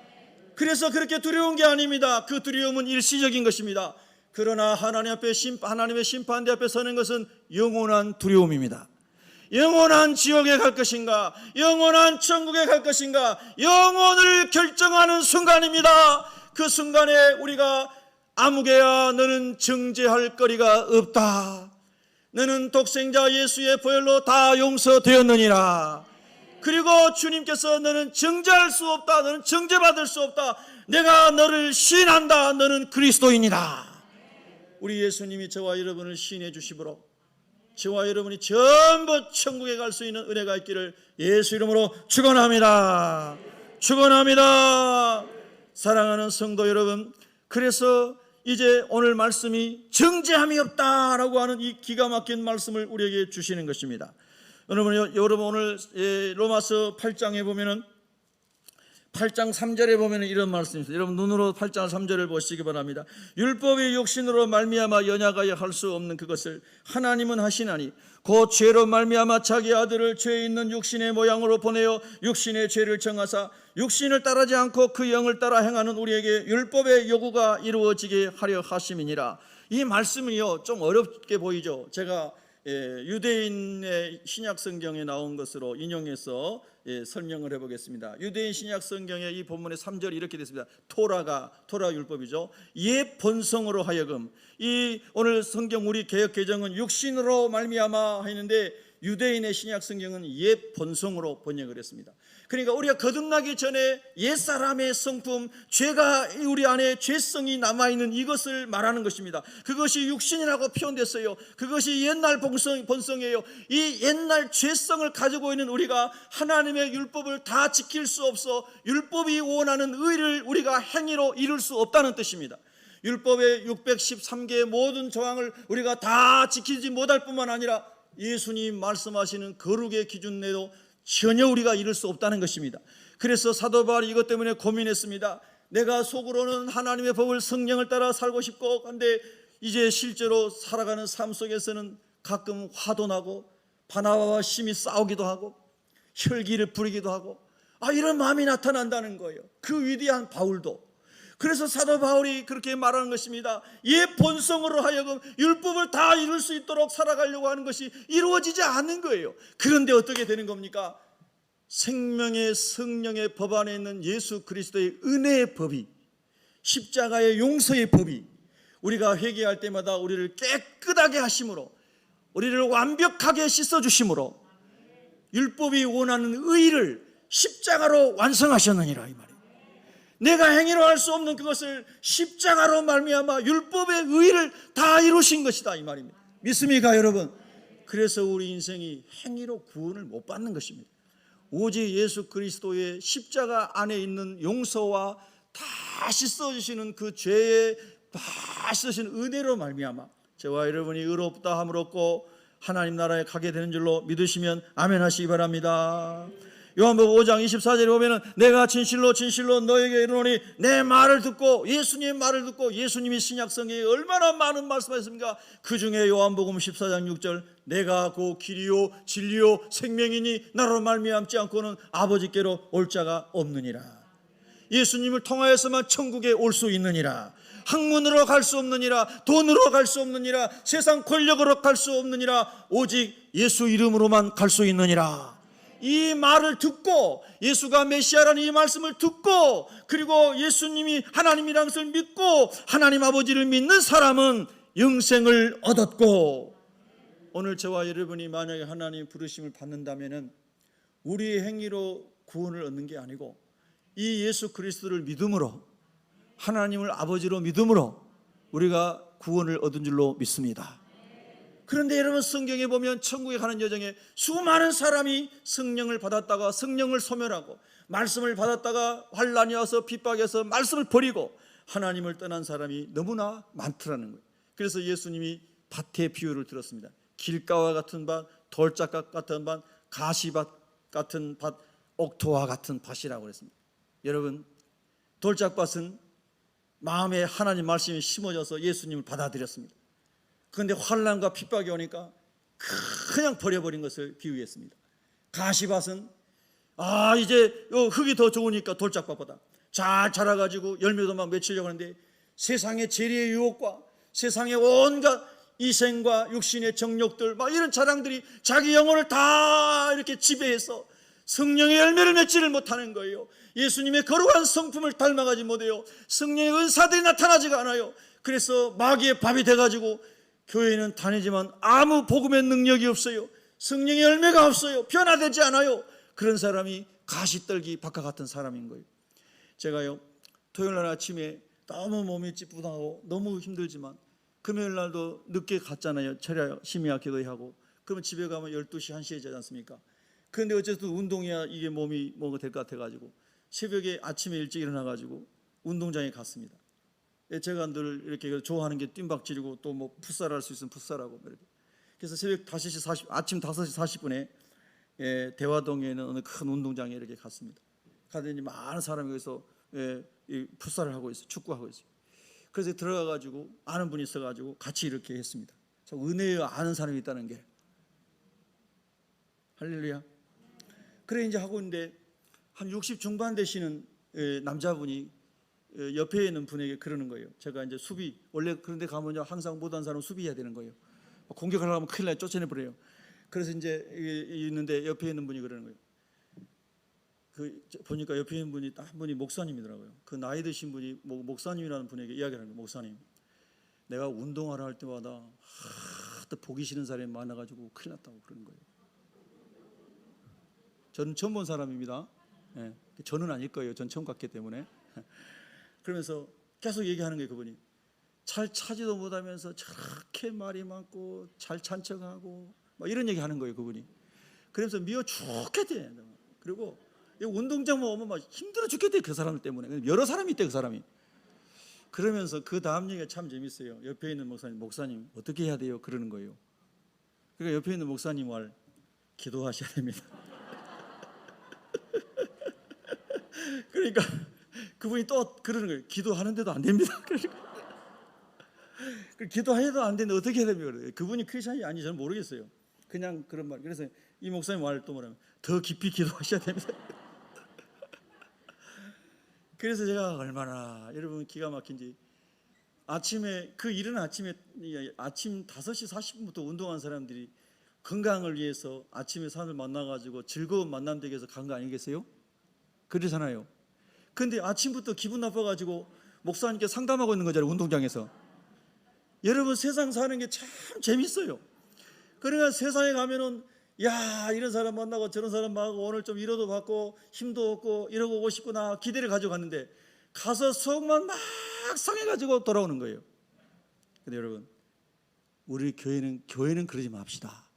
[SPEAKER 1] 그래서 그렇게 두려운 게 아닙니다. 그 두려움은 일시적인 것입니다. 그러나 하나님의 심판대 앞에 서는 것은 영원한 두려움입니다. 영원한 지옥에 갈 것인가, 영원한 천국에 갈 것인가, 영혼을 결정하는 순간입니다. 그 순간에 우리가 아무개야 너는 정죄할 거리가 없다. 너는 독생자 예수의 보혈로 다 용서되었느니라. 그리고 주님께서 너는 정죄할 수 없다. 너는 정죄받을 수 없다. 내가 너를 시인한다. 너는 그리스도인이다. 우리 예수님이 저와 여러분을 시인해 주시므로 저와 여러분이 전부 천국에 갈 수 있는 은혜가 있기를 예수 이름으로 축원합니다. 축원합니다. 사랑하는 성도 여러분, 그래서 이제 오늘 말씀이 정죄함이 없다라고 하는 이 기가 막힌 말씀을 우리에게 주시는 것입니다. 여러분 오늘 로마서 8장에 보면은 8장 3절에 보면 이런 말씀이 있습니다. 여러분 눈으로 8장 3절을 보시기 바랍니다. 율법의 육신으로 말미암아 연약하여 할 수 없는 그것을 하나님은 하시나니 곧 죄로 말미암아 자기 아들을 죄 있는 육신의 모양으로 보내어 육신의 죄를 정하사 육신을 따르지 않고 그 영을 따라 행하는 우리에게 율법의 요구가 이루어지게 하려 하심이니라. 이 말씀은요 좀 어렵게 보이죠. 제가 유대인의 신약 성경에 나온 것으로 인용해서 설명을 해보겠습니다. 유대인 신약 성경의 이 본문의 3절이 이렇게 됐습니다. 토라 율법이죠. 옛 본성으로 하여금, 이 오늘 성경 우리 개역 개정은 육신으로 말미암아 했는데 유대인의 신약 성경은 옛 본성으로 번역을 했습니다. 그러니까 우리가 거듭나기 전에 옛사람의 성품, 죄가 우리 안에 죄성이 남아있는 이것을 말하는 것입니다. 그것이 육신이라고 표현됐어요. 그것이 옛날 본성이에요. 이 옛날 죄성을 가지고 있는 우리가 하나님의 율법을 다 지킬 수 없어 율법이 원하는 의를 우리가 행위로 이룰 수 없다는 뜻입니다. 율법의 613개의 모든 조항을 우리가 다 지키지 못할 뿐만 아니라 예수님 말씀하시는 거룩의 기준 내도 전혀 우리가 이룰 수 없다는 것입니다. 그래서 사도 바울이 이것 때문에 고민했습니다. 내가 속으로는 하나님의 법을 성령을 따라 살고 싶고, 그런데 이제 실제로 살아가는 삶 속에서는 가끔 화도 나고 바나바와 심히 싸우기도 하고 혈기를 부리기도 하고 이런 마음이 나타난다는 거예요. 그 위대한 바울도. 그래서 사도 바울이 그렇게 말하는 것입니다. 옛 본성으로 하여금 율법을 다 이룰 수 있도록 살아가려고 하는 것이 이루어지지 않는 거예요. 그런데 어떻게 되는 겁니까? 생명의 성령의 법 안에 있는 예수 그리스도의 은혜의 법이, 십자가의 용서의 법이 우리가 회개할 때마다 우리를 깨끗하게 하심으로, 우리를 완벽하게 씻어주심으로 율법이 원하는 의를 십자가로 완성하셨느니라 이 말이에요. 내가 행위로 할 수 없는 그것을 십자가로 말미암아 율법의 의를 다 이루신 것이다 이 말입니다. 믿습니까 여러분? 그래서 우리 인생이 행위로 구원을 못 받는 것입니다. 오직 예수 그리스도의 십자가 안에 있는 용서와 다 씻어주시는 그 죄에 다 씻으신 은혜로 말미암아 저와 여러분이 의롭다 함을 얻고 하나님 나라에 가게 되는 줄로 믿으시면 아멘 하시기 바랍니다. 요한복음 5장 24절에 보면은 내가 진실로 너에게 이르노니 내 말을 듣고, 예수님의 말을 듣고, 예수님이 신약성경에 얼마나 많은 말씀하셨습니까? 그 중에 요한복음 14장 6절 내가 그 길이요 진리요 생명이니 나로 말미암지 않고는 아버지께로 올 자가 없느니라. 예수님을 통하여서만 천국에 올 수 있느니라. 학문으로 갈 수 없느니라, 돈으로 갈 수 없느니라, 세상 권력으로 갈 수 없느니라, 오직 예수 이름으로만 갈 수 있느니라. 이 말을 듣고, 예수가 메시아라는 이 말씀을 듣고, 그리고 예수님이 하나님이라는 것을 믿고 하나님 아버지를 믿는 사람은 영생을 얻었고, 오늘 저와 여러분이 만약에 하나님 부르심을 받는다면 우리의 행위로 구원을 얻는 게 아니고 이 예수 그리스도를 믿음으로, 하나님을 아버지로 믿음으로 우리가 구원을 얻은 줄로 믿습니다. 그런데 여러분 성경에 보면 천국에 가는 여정에 수많은 사람이 성령을 받았다가 성령을 소멸하고, 말씀을 받았다가 환난이 와서 핍박해서 말씀을 버리고 하나님을 떠난 사람이 너무나 많더라는 거예요. 그래서 예수님이 밭의 비유를 들었습니다. 길가와 같은 밭, 돌짝밭 같은 밭, 가시밭 같은 밭, 옥토와 같은 밭이라고 그랬습니다. 여러분 돌짝밭은 마음에 하나님 말씀이 심어져서 예수님을 받아들였습니다. 그런데 환난과 핍박이 오니까 그냥 버려버린 것을 비유했습니다. 가시밭은 이제 흙이 더 좋으니까 돌짝밭보다 잘 자라가지고 열매도 막 맺히려고 하는데 세상의 재리의 유혹과 세상의 온갖 이생과 육신의 정욕들 막 이런 자랑들이 자기 영혼을 다 이렇게 지배해서 성령의 열매를 맺지를 못하는 거예요. 예수님의 거룩한 성품을 닮아가지 못해요. 성령의 은사들이 나타나지가 않아요. 그래서 마귀의 밥이 돼가지고 교회는 다니지만 아무 복음의 능력이 없어요. 성령의 열매가 없어요. 변화되지 않아요. 그런 사람이 가시떨기 박하 같은 사람인 거예요. 제가요 토요일날 아침에 너무 몸이 찌뿌둥하고 너무 힘들지만 금요일날도 늦게 갔잖아요. 철야 심야 기도하고 그러면 집에 가면 12시 1시에 자지 않습니까? 그런데 어쨌든 운동해야 이게 몸이 뭐가 될 것 같아가지고 새벽에 아침에 일찍 일어나가지고 운동장에 갔습니다. 제가 늘 이렇게 좋아하는 게 뜀박질이고 또 뭐 풋살할 수 있으면 풋살하고 이렇게. 그래서 새벽 5시 40, 아침 5시 40분에 대화동에 있는 어느 큰 운동장에 이렇게 갔습니다. 가더니 많은 사람이 여기서 이 풋살을 하고 있어요. 축구하고 있어요. 그래서 들어가가지고 아는 분이 있어가지고 같이 이렇게 했습니다. 참 은혜에 아는 사람이 있다는 게. 할렐루야. 그래 이제 하고 있는데 한 60 중반 되시는 남자분이 옆에 있는 분에게 그러는 거예요. 제가 이제 수비, 원래 그런데 가면요 항상 못한 사람은 수비해야 되는 거예요. 공격하려고 하면 큰일 나요. 쫓아내버려요. 그래서 이제 있는데 옆에 있는 분이 그러는 거예요. 보니까 옆에 있는 분이 한 분이 목사님이더라고요. 그 나이 드신 분이 목사님이라는 분에게 이야기를 하는 거예요. 목사님, 내가 운동하러 할 때마다 하도 보기 싫은 사람이 많아가지고 큰일 났다고 그러는 거예요. 저는 처음 본 사람입니다. 저는 아닐 거예요. 전 처음 갔기 때문에. 그러면서 계속 얘기하는 거예요. 그분이 잘 차지도 못하면서 저렇게 말이 많고 잘 찬척하고 막 이런 얘기 하는 거예요. 그분이. 그러면서 미워 죽겠대. 그리고 운동장 오면 막 힘들어 죽겠대. 그 사람 때문에. 여러 사람이 있대. 그 사람이. 그러면서 그 다음 얘기가 참 재밌어요. 옆에 있는 목사님 어떻게 해야 돼요? 그러는 거예요. 그러니까 옆에 있는 목사님 말 기도하셔야 됩니다. 그러니까 그분이 또 그러는 거예요. 기도하는데도 안 됩니다. 그러니까 기도해도 안 되는데 어떻게 해야 됩니까? 그분이 크리스천이 아닌지 저는 모르겠어요. 그냥 그런 말. 그래서 이 목사님 말을 또 뭐냐면 더 깊이 기도하셔야 됩니다. 그래서 제가 얼마나 여러분 기가 막힌지 아침에 그 이른 아침 5시 40분부터 운동한 사람들이 건강을 위해서 아침에 사람을 만나가지고 즐거운 만남 되기 위해서 간 거 아니겠어요? 그러잖아요. 근데 아침부터 기분 나빠가지고 목사님께 상담하고 있는 거잖아요. 운동장에서. 여러분 세상 사는 게 참 재밌어요. 그러니까 세상에 가면은 야 이런 사람 만나고 저런 사람 만나고 오늘 좀 위로도 받고 힘도 얻고 이러고 오고 싶구나 기대를 가지고 갔는데 가서 속만 막 상해가지고 돌아오는 거예요. 근데 여러분 우리 교회는 그러지 맙시다.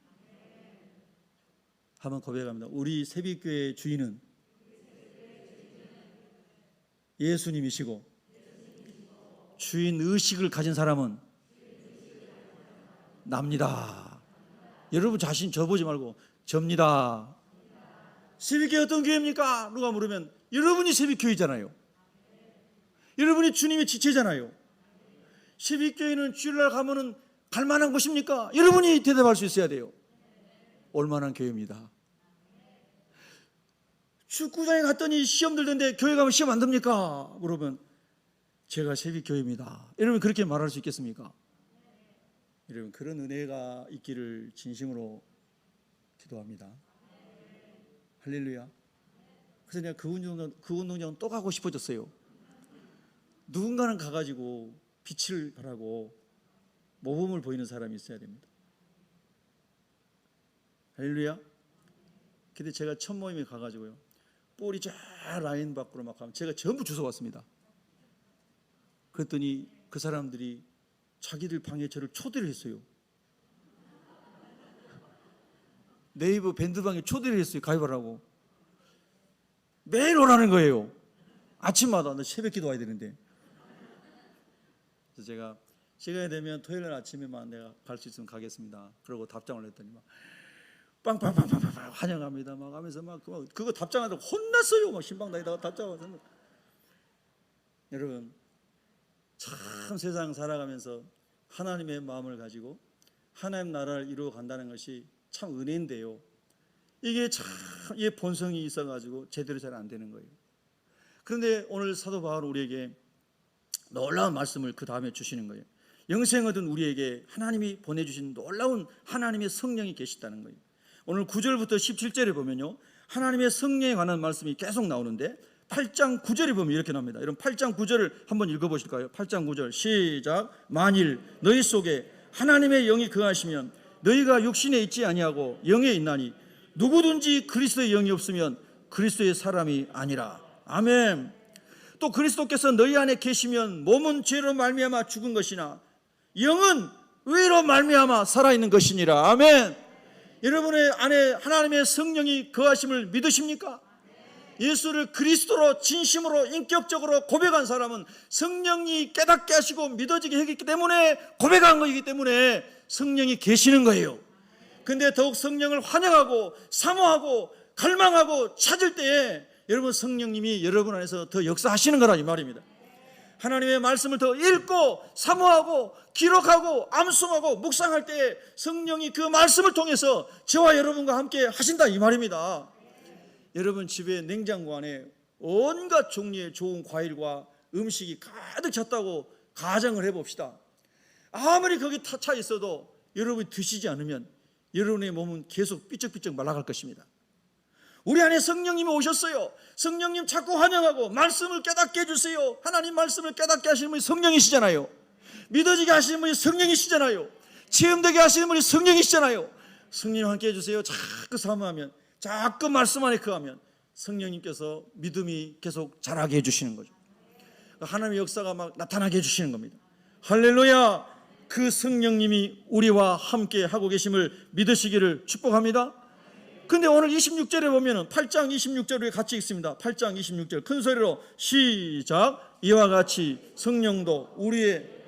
[SPEAKER 1] 한번 고백합니다. 우리 새벽교회의 주인은 예수님이시고 주인 의식을 가진 사람은 납니다. 여러분 자신 저보지 말고 접니다. 새벽교회 어떤 교회입니까? 누가 물으면 여러분이 새벽교회잖아요. 여러분이 주님의 지체잖아요. 새벽교회는 주일날 가면은 갈만한 곳입니까? 여러분이 대답할 수 있어야 돼요. 올만한 교회입니다. 축구장에 갔더니 시험 들던데 교회 가면 시험 안 듭니까? 물어보면 제가 새벽교회입니다. 여러분 그렇게 말할 수 있겠습니까? 여러분 그런 은혜가 있기를 진심으로 기도합니다. 할렐루야. 그래서 내가 그 운동장은 또 가고 싶어졌어요. 누군가는 가가지고 빛을 발하고 모범을 보이는 사람이 있어야 됩니다. 할렐루야. 근데 제가 첫 모임에 가가지고요 볼이 쫙 라인 밖으로 막 가면 제가 전부 주워왔습니다. 그랬더니 그 사람들이 자기들 방에 저를 초대를 했어요. 네이버 밴드방에 초대를 했어요. 가입하라고. 매일 오라는 거예요. 아침마다. 나 새벽 기도 와야 되는데. 그래서 제가 시간이 되면 토요일 아침에만 내가 갈 수 있으면 가겠습니다. 그러고 답장을 했더니 막 빵빵빵빵빵 환영합니다. 막 하면서 막 그거 답장하다가 혼났어요. 막 신방다니다가 답장하면서. 여러분 참 세상 살아가면서 하나님의 마음을 가지고 하나님 나라를 이루어 간다는 것이 참 은혜인데요. 이게 참 이 본성이 있어가지고 제대로 잘 안 되는 거예요. 그런데 오늘 사도 바울 우리에게 놀라운 말씀을 그 다음에 주시는 거예요. 영생 얻은 우리에게 하나님이 보내주신 놀라운 하나님의 성령이 계시다는 거예요. 오늘 9절부터 17절에 보면요 하나님의 성령에 관한 말씀이 계속 나오는데 8장 9절에 보면 이렇게 나옵니다. 여러분 8장 9절을 한번 읽어보실까요? 8장 9절 시작. 만일 너희 속에 하나님의 영이 거하시면 너희가 육신에 있지 아니하고 영에 있나니 누구든지 그리스도의 영이 없으면 그리스도의 사람이 아니라. 아멘. 또 그리스도께서 너희 안에 계시면 몸은 죄로 말미암아 죽은 것이나 영은 의로 말미암아 살아있는 것이니라. 아멘. 여러분의 안에 하나님의 성령이 거하심을 믿으십니까? 예수를 그리스도로 진심으로 인격적으로 고백한 사람은 성령이 깨닫게 하시고 믿어지게 했기 때문에 고백한 것이기 때문에 성령이 계시는 거예요. 근데 더욱 성령을 환영하고 사모하고 갈망하고 찾을 때에 여러분 성령님이 여러분 안에서 더 역사하시는 거라 이 말입니다. 하나님의 말씀을 더 읽고 사모하고 기록하고 암송하고 묵상할 때에 성령이 그 말씀을 통해서 저와 여러분과 함께 하신다 이 말입니다. 여러분 집에 냉장고 안에 온갖 종류의 좋은 과일과 음식이 가득 찼다고 가정을 해봅시다. 아무리 거기 차 있어도 여러분이 드시지 않으면 여러분의 몸은 계속 삐쩍삐쩍 말라갈 것입니다. 우리 안에 성령님이 오셨어요. 성령님 자꾸 환영하고 말씀을 깨닫게 해주세요. 하나님 말씀을 깨닫게 하시는 분이 성령이시잖아요. 믿어지게 하시는 분이 성령이시잖아요. 체험되게 하시는 분이 성령이시잖아요. 성령님 함께 해주세요. 자꾸 사모하면, 자꾸 말씀 안에 거하면 성령님께서 믿음이 계속 자라게 해주시는 거죠. 하나님의 역사가 막 나타나게 해주시는 겁니다. 할렐루야. 그 성령님이 우리와 함께 하고 계심을 믿으시기를 축복합니다. 근데 오늘 26절에 보면은 8장 26절에 같이 읽습니다. 8장 26절 큰 소리로 시작. 이와 같이 성령도 우리의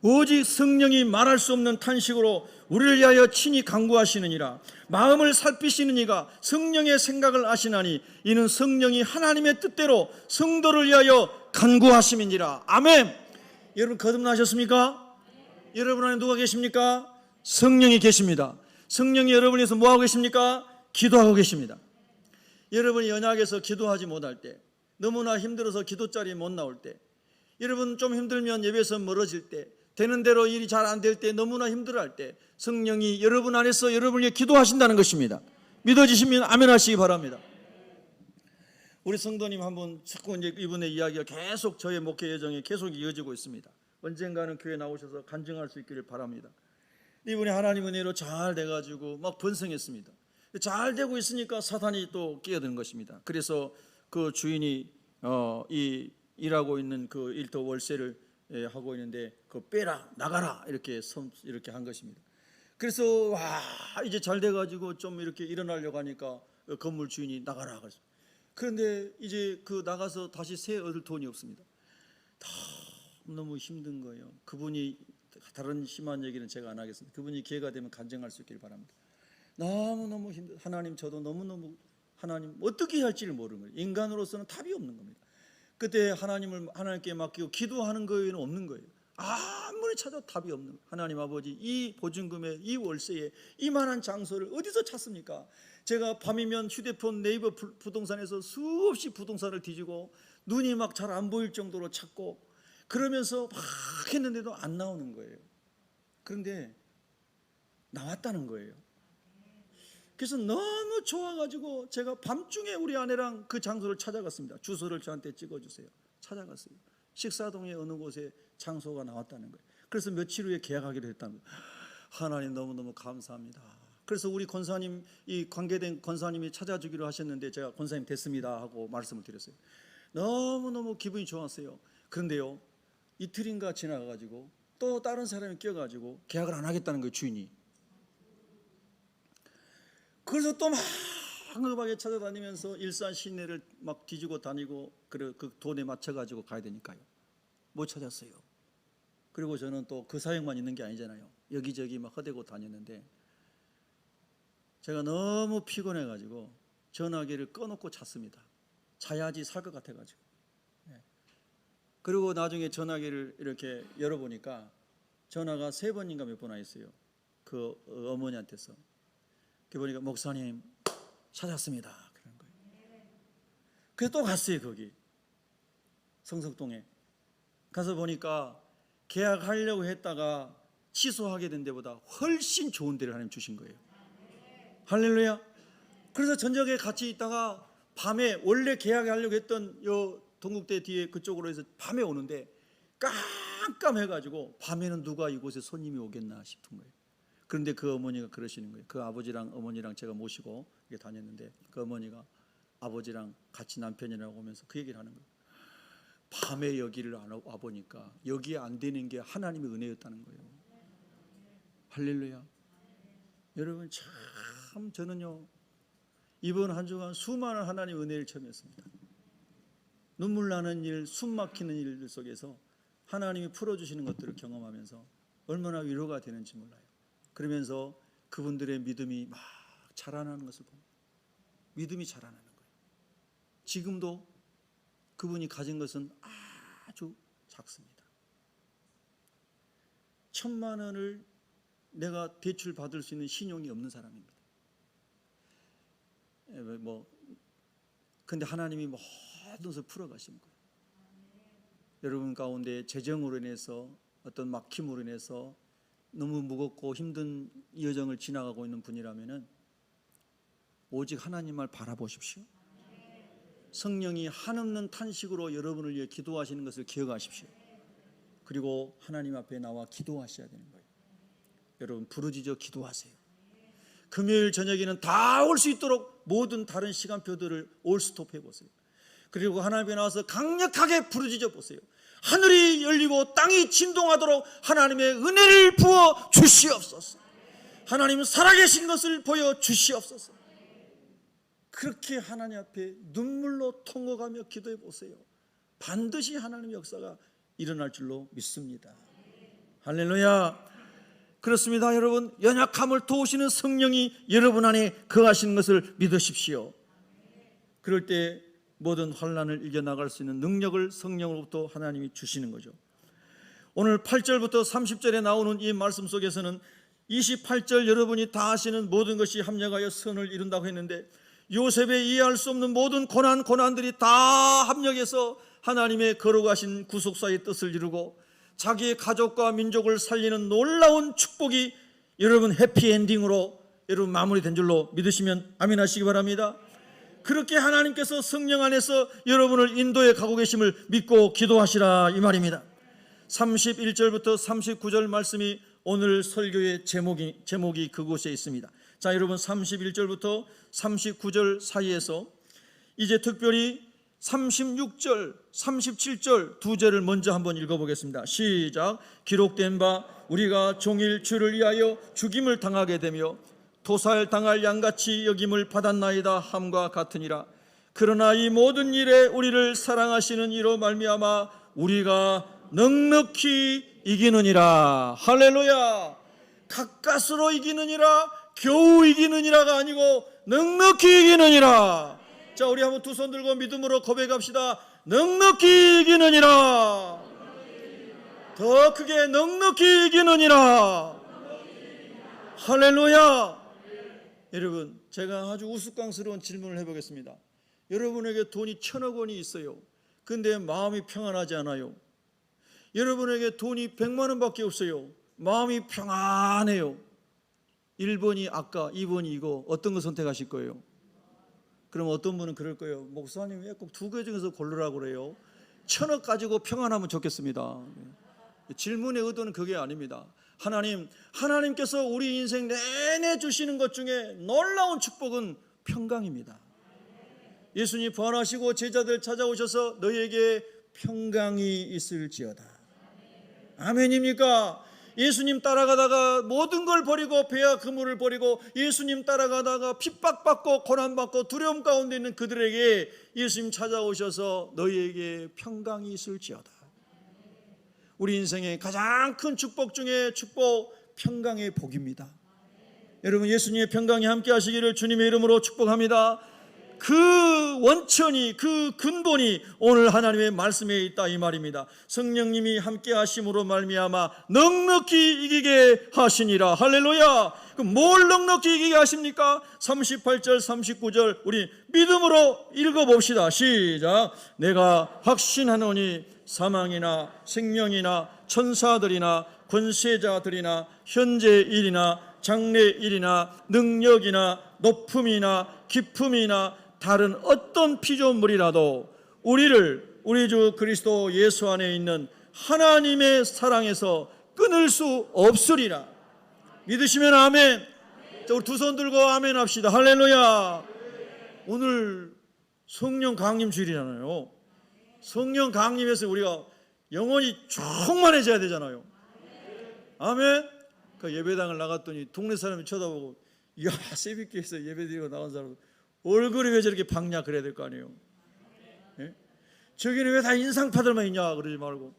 [SPEAKER 1] 오직 성령이 말할 수 없는 탄식으로 우리를 위하여 친히 간구하시느니라. 마음을 살피시는 이가 성령의 생각을 아시나니 이는 성령이 하나님의 뜻대로 성도를 위하여 간구하심이니라. 아멘. 여러분 거듭나셨습니까? 여러분 안에 누가 계십니까? 성령이 계십니다. 성령이 여러분에서 뭐하고 계십니까? 기도하고 계십니다. 여러분이 연약해서 기도하지 못할 때, 너무나 힘들어서 기도 자리에 못 나올 때, 여러분 좀 힘들면 예배에서 멀어질 때, 되는 대로 일이 잘 안 될 때, 너무나 힘들어할 때 성령이 여러분 안에서 여러분에게 기도하신다는 것입니다. 믿어지시면 아멘 하시기 바랍니다. 우리 성도님 한분 자꾸 이제 이분의 이야기가 계속 저의 목회 여정에 계속 이어지고 있습니다. 언젠가는 교회 나오셔서 간증할 수 있기를 바랍니다. 이분이 하나님 은혜로 잘 돼가지고 막 번성했습니다. 잘 되고 있으니까 사탄이 또 끼어드는 것입니다. 그래서 그 주인이 이 일하고 있는 그 일터 월세를 하고 있는데 그 빼라 나가라 이렇게 한 것입니다. 그래서 와 이제 잘 돼가지고 좀 이렇게 일어나려고 하니까 건물 주인이 나가라 그랬어요. 그런데 이제 그 나가서 다시 새 얻을 돈이 없습니다. 너무 힘든 거예요. 그분이 다른 심한 얘기는 제가 안 하겠습니다. 그분이 기회가 되면 간증할 수 있기를 바랍니다. 너무너무 힘들. 하나님 저도 너무너무 하나님 어떻게 해야 할지를 모르는 거예요. 인간으로서는 답이 없는 겁니다. 그때 하나님을 하나님께 맡기고 기도하는 거에는 없는 거예요. 아무리 찾아도 답이 없는 거예요. 하나님 아버지 이 보증금에 이 월세에 이만한 장소를 어디서 찾습니까? 제가 밤이면 휴대폰 네이버 부동산에서 수없이 부동산을 뒤지고 눈이 막 잘 안 보일 정도로 찾고 그러면서 막 했는데도 안 나오는 거예요. 그런데 나왔다는 거예요. 그래서 너무 좋아가지고 제가 밤중에 우리 아내랑 그 장소를 찾아갔습니다. 주소를 저한테 찍어주세요. 찾아갔어요. 식사동의 어느 곳에 장소가 나왔다는 거예요. 그래서 며칠 후에 계약하기로 했다는 거예요. 하나님 너무너무 감사합니다. 그래서 우리 권사님, 이 관계된 권사님이 찾아주기로 하셨는데 제가 권사님 됐습니다 하고 말씀을 드렸어요. 너무너무 기분이 좋았어요. 그런데요 이틀인가 지나가가지고 또 다른 사람이 껴가지고 계약을 안 하겠다는 거예요, 주인이. 그래서 또 막 황급하게 찾아다니면서 일산 시내를 막 뒤지고 다니고 그 돈에 맞춰가지고 가야 되니까요. 못 찾았어요. 그리고 저는 또 그 사역만 있는 게 아니잖아요. 여기저기 막 허대고 다녔는데 제가 너무 피곤해가지고 전화기를 꺼놓고 잤습니다. 자야지 살 것 같아가지고. 그리고 나중에 전화기를 이렇게 열어보니까 전화가 3번인가 몇 번 와 있어요. 그 어머니한테서. 그 보니까 목사님 찾았습니다. 그런 거예요. 그래서 또 갔어요. 거기 성석동에 가서 보니까 계약하려고 했다가 취소하게 된 데보다 훨씬 좋은 데를 하나님 주신 거예요. 할렐루야. 그래서 저녁에 같이 있다가 밤에 원래 계약하려고 했던 요 동국대 뒤에 그쪽으로 해서 밤에 오는데 깜깜해가지고 밤에는 누가 이곳에 손님이 오겠나 싶은 거예요. 그런데 그 어머니가 그러시는 거예요. 그 아버지랑 어머니랑 제가 모시고 이렇게 다녔는데 그 어머니가 아버지랑 같이 남편이랑 오면서 그 얘기를 하는 거예요. 밤에 여기를 와보니까 여기에 안 되는 게 하나님의 은혜였다는 거예요. 할렐루야. 여러분 참 참 저는요 이번 한 주간 수많은 하나님의 은혜를 체험했습니다. 눈물 나는 일, 숨 막히는 일들 속에서 하나님이 풀어주시는 것들을 경험하면서 얼마나 위로가 되는지 몰라요. 그러면서 그분들의 믿음이 막 자라나는 것을 봅니다. 믿음이 자라나는 거예요. 지금도 그분이 가진 것은 아주 작습니다. 1,000만 원을 내가 대출 받을 수 있는 신용이 없는 사람입니다. 근데 하나님이 모든 것을 풀어가신 거예요. 여러분 가운데 재정으로 인해서 어떤 막힘으로 인해서 너무 무겁고 힘든 여정을 지나가고 있는 분이라면은 오직 하나님을 바라보십시오. 성령이 한없는 탄식으로 여러분을 위해 기도하시는 것을 기억하십시오. 그리고 하나님 앞에 나와 기도하셔야 되는 거예요. 여러분 부르짖어 기도하세요. 금요일 저녁에는 다 올 수 있도록 모든 다른 시간표들을 올스톱 해보세요. 그리고 하나님 앞에 나와서 강력하게 부르짖어 보세요. 하늘이 열리고 땅이 진동하도록 하나님의 은혜를 부어 주시옵소서. 하나님 살아계신 것을 보여 주시옵소서. 그렇게 하나님 앞에 눈물로 통곡하며 기도해 보세요. 반드시 하나님의 역사가 일어날 줄로 믿습니다. 할렐루야. 그렇습니다. 여러분, 연약함을 도우시는 성령이 여러분 안에 거하시는 것을 믿으십시오. 그럴 때 모든 환난을 이겨나갈 수 있는 능력을 성령으로부터 하나님이 주시는 거죠. 오늘 8절부터 30절에 나오는 이 말씀 속에서는 28절 여러분이 다 아시는 모든 것이 합력하여 선을 이룬다고 했는데 요셉의 이해할 수 없는 모든 고난들이 다 합력해서 하나님의 거룩하신 구속사의 뜻을 이루고 자기의 가족과 민족을 살리는 놀라운 축복이 여러분 해피엔딩으로 여러분 마무리된 줄로 믿으시면 아멘 하시기 바랍니다. 그렇게 하나님께서 성령 안에서 여러분을 인도해 가고 계심을 믿고 기도하시라 이 말입니다. 31절부터 39절 말씀이 오늘 설교의 제목이 그곳에 있습니다. 자, 여러분 31절부터 39절 사이에서 이제 특별히 36절, 37절 두 절을 먼저 한번 읽어보겠습니다. 시작. 기록된 바 우리가 종일 주를 위하여 죽임을 당하게 되며 도살당할 양같이 여김을 받았나이다 함과 같으니라. 그러나 이 모든 일에 우리를 사랑하시는 이로 말미암아 우리가 넉넉히 이기느니라. 할렐루야. 가까스로 이기느니라, 겨우 이기느니라가 아니고 넉넉히 이기느니라. 자, 우리 한번 두 손 들고 믿음으로 고백합시다. 넉넉히 이기느니라. 더 크게 넉넉히 이기느니라. 할렐루야. 여러분, 제가 아주 우스꽝스러운 질문을 해보겠습니다. 여러분에게 돈이 1,000억 원이 있어요. 근데 마음이 평안하지 않아요. 여러분에게 돈이 100만 원밖에 없어요. 마음이 평안해요. 1번이 아까, 2번이 이거. 어떤 거 선택하실 거예요? 그럼 어떤 분은 그럴 거예요. 목사님 왜 꼭 두 개 중에서 고르라고 그래요? 1,000억 가지고 평안하면 좋겠습니다. 질문의 의도는 그게 아닙니다. 하나님께서 우리 인생 내내 주시는 것 중에 놀라운 축복은 평강입니다. 예수님 부활하시고 제자들 찾아오셔서 너희에게 평강이 있을지어다. 아멘입니까? 예수님 따라가다가 모든 걸 버리고 배와 그물을 버리고 예수님 따라가다가 핍박받고 고난받고 두려움 가운데 있는 그들에게 예수님 찾아오셔서 너희에게 평강이 있을지어다. 우리 인생의 가장 큰 축복 중에 축복, 평강의 복입니다. 여러분, 예수님의 평강이 함께 하시기를 주님의 이름으로 축복합니다. 그 원천이, 그 근본이 오늘 하나님의 말씀에 있다 이 말입니다. 성령님이 함께 하심으로 말미암아 넉넉히 이기게 하시니라. 할렐루야. 그럼 뭘 넉넉히 이기게 하십니까? 38절 39절 우리 믿음으로 읽어봅시다. 시작. 내가 확신하노니 사망이나 생명이나 천사들이나 권세자들이나 현재 일이나 장래 일이나 능력이나 높음이나 깊음이나 다른 어떤 피조물이라도 우리를 우리 주 그리스도 예수 안에 있는 하나님의 사랑에서 끊을 수 없으리라. 믿으시면 아멘. 자, 우리 두 손 들고 아멘 합시다. 할렐루야. 오늘 성령 강림 주일이잖아요. 성령 강림에서 우리가 영혼이 충만해져야 되잖아요. 아멘. 그 예배당을 나갔더니 동네 사람이 쳐다보고 야, 새벽기에서 예배드리고 나온 사람 얼굴이 왜 저렇게 밝냐 그래야 될 거 아니에요. 예? 저기는 왜 다 인상파들만 있냐 그러지 말고,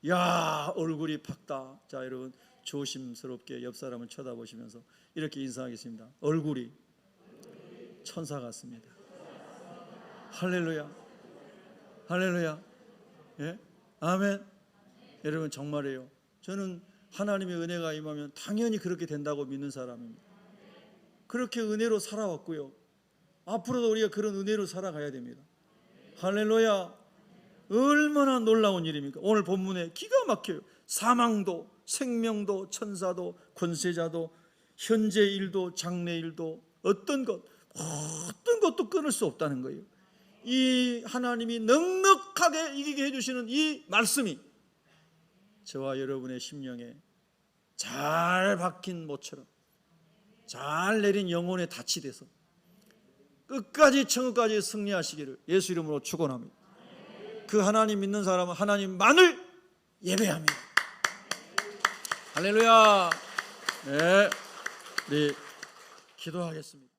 [SPEAKER 1] 야, 얼굴이 밝다. 자, 여러분 조심스럽게 옆 사람을 쳐다보시면서 이렇게 인사하겠습니다. 얼굴이 천사 같습니다. 할렐루야, 할렐루야. 예? 아멘. 여러분 정말이에요. 저는 하나님의 은혜가 임하면 당연히 그렇게 된다고 믿는 사람입니다. 그렇게 은혜로 살아왔고요. 앞으로도 우리가 그런 은혜로 살아가야 됩니다. 할렐루야. 얼마나 놀라운 일입니까? 오늘 본문에 기가 막혀요. 사망도 생명도 천사도 권세자도 현재 일도 장래 일도 어떤 것도 끊을 수 없다는 거예요. 이 하나님이 넉넉하게 이기게 해주시는 이 말씀이 저와 여러분의 심령에 잘 박힌 모처럼 잘 내린 영혼의 닻이 돼서 끝까지 천국까지 승리하시기를 예수 이름으로 축원합니다. 그 하나님 믿는 사람은 하나님만을 예배합니다. 할렐루야. 네, 우리 기도하겠습니다.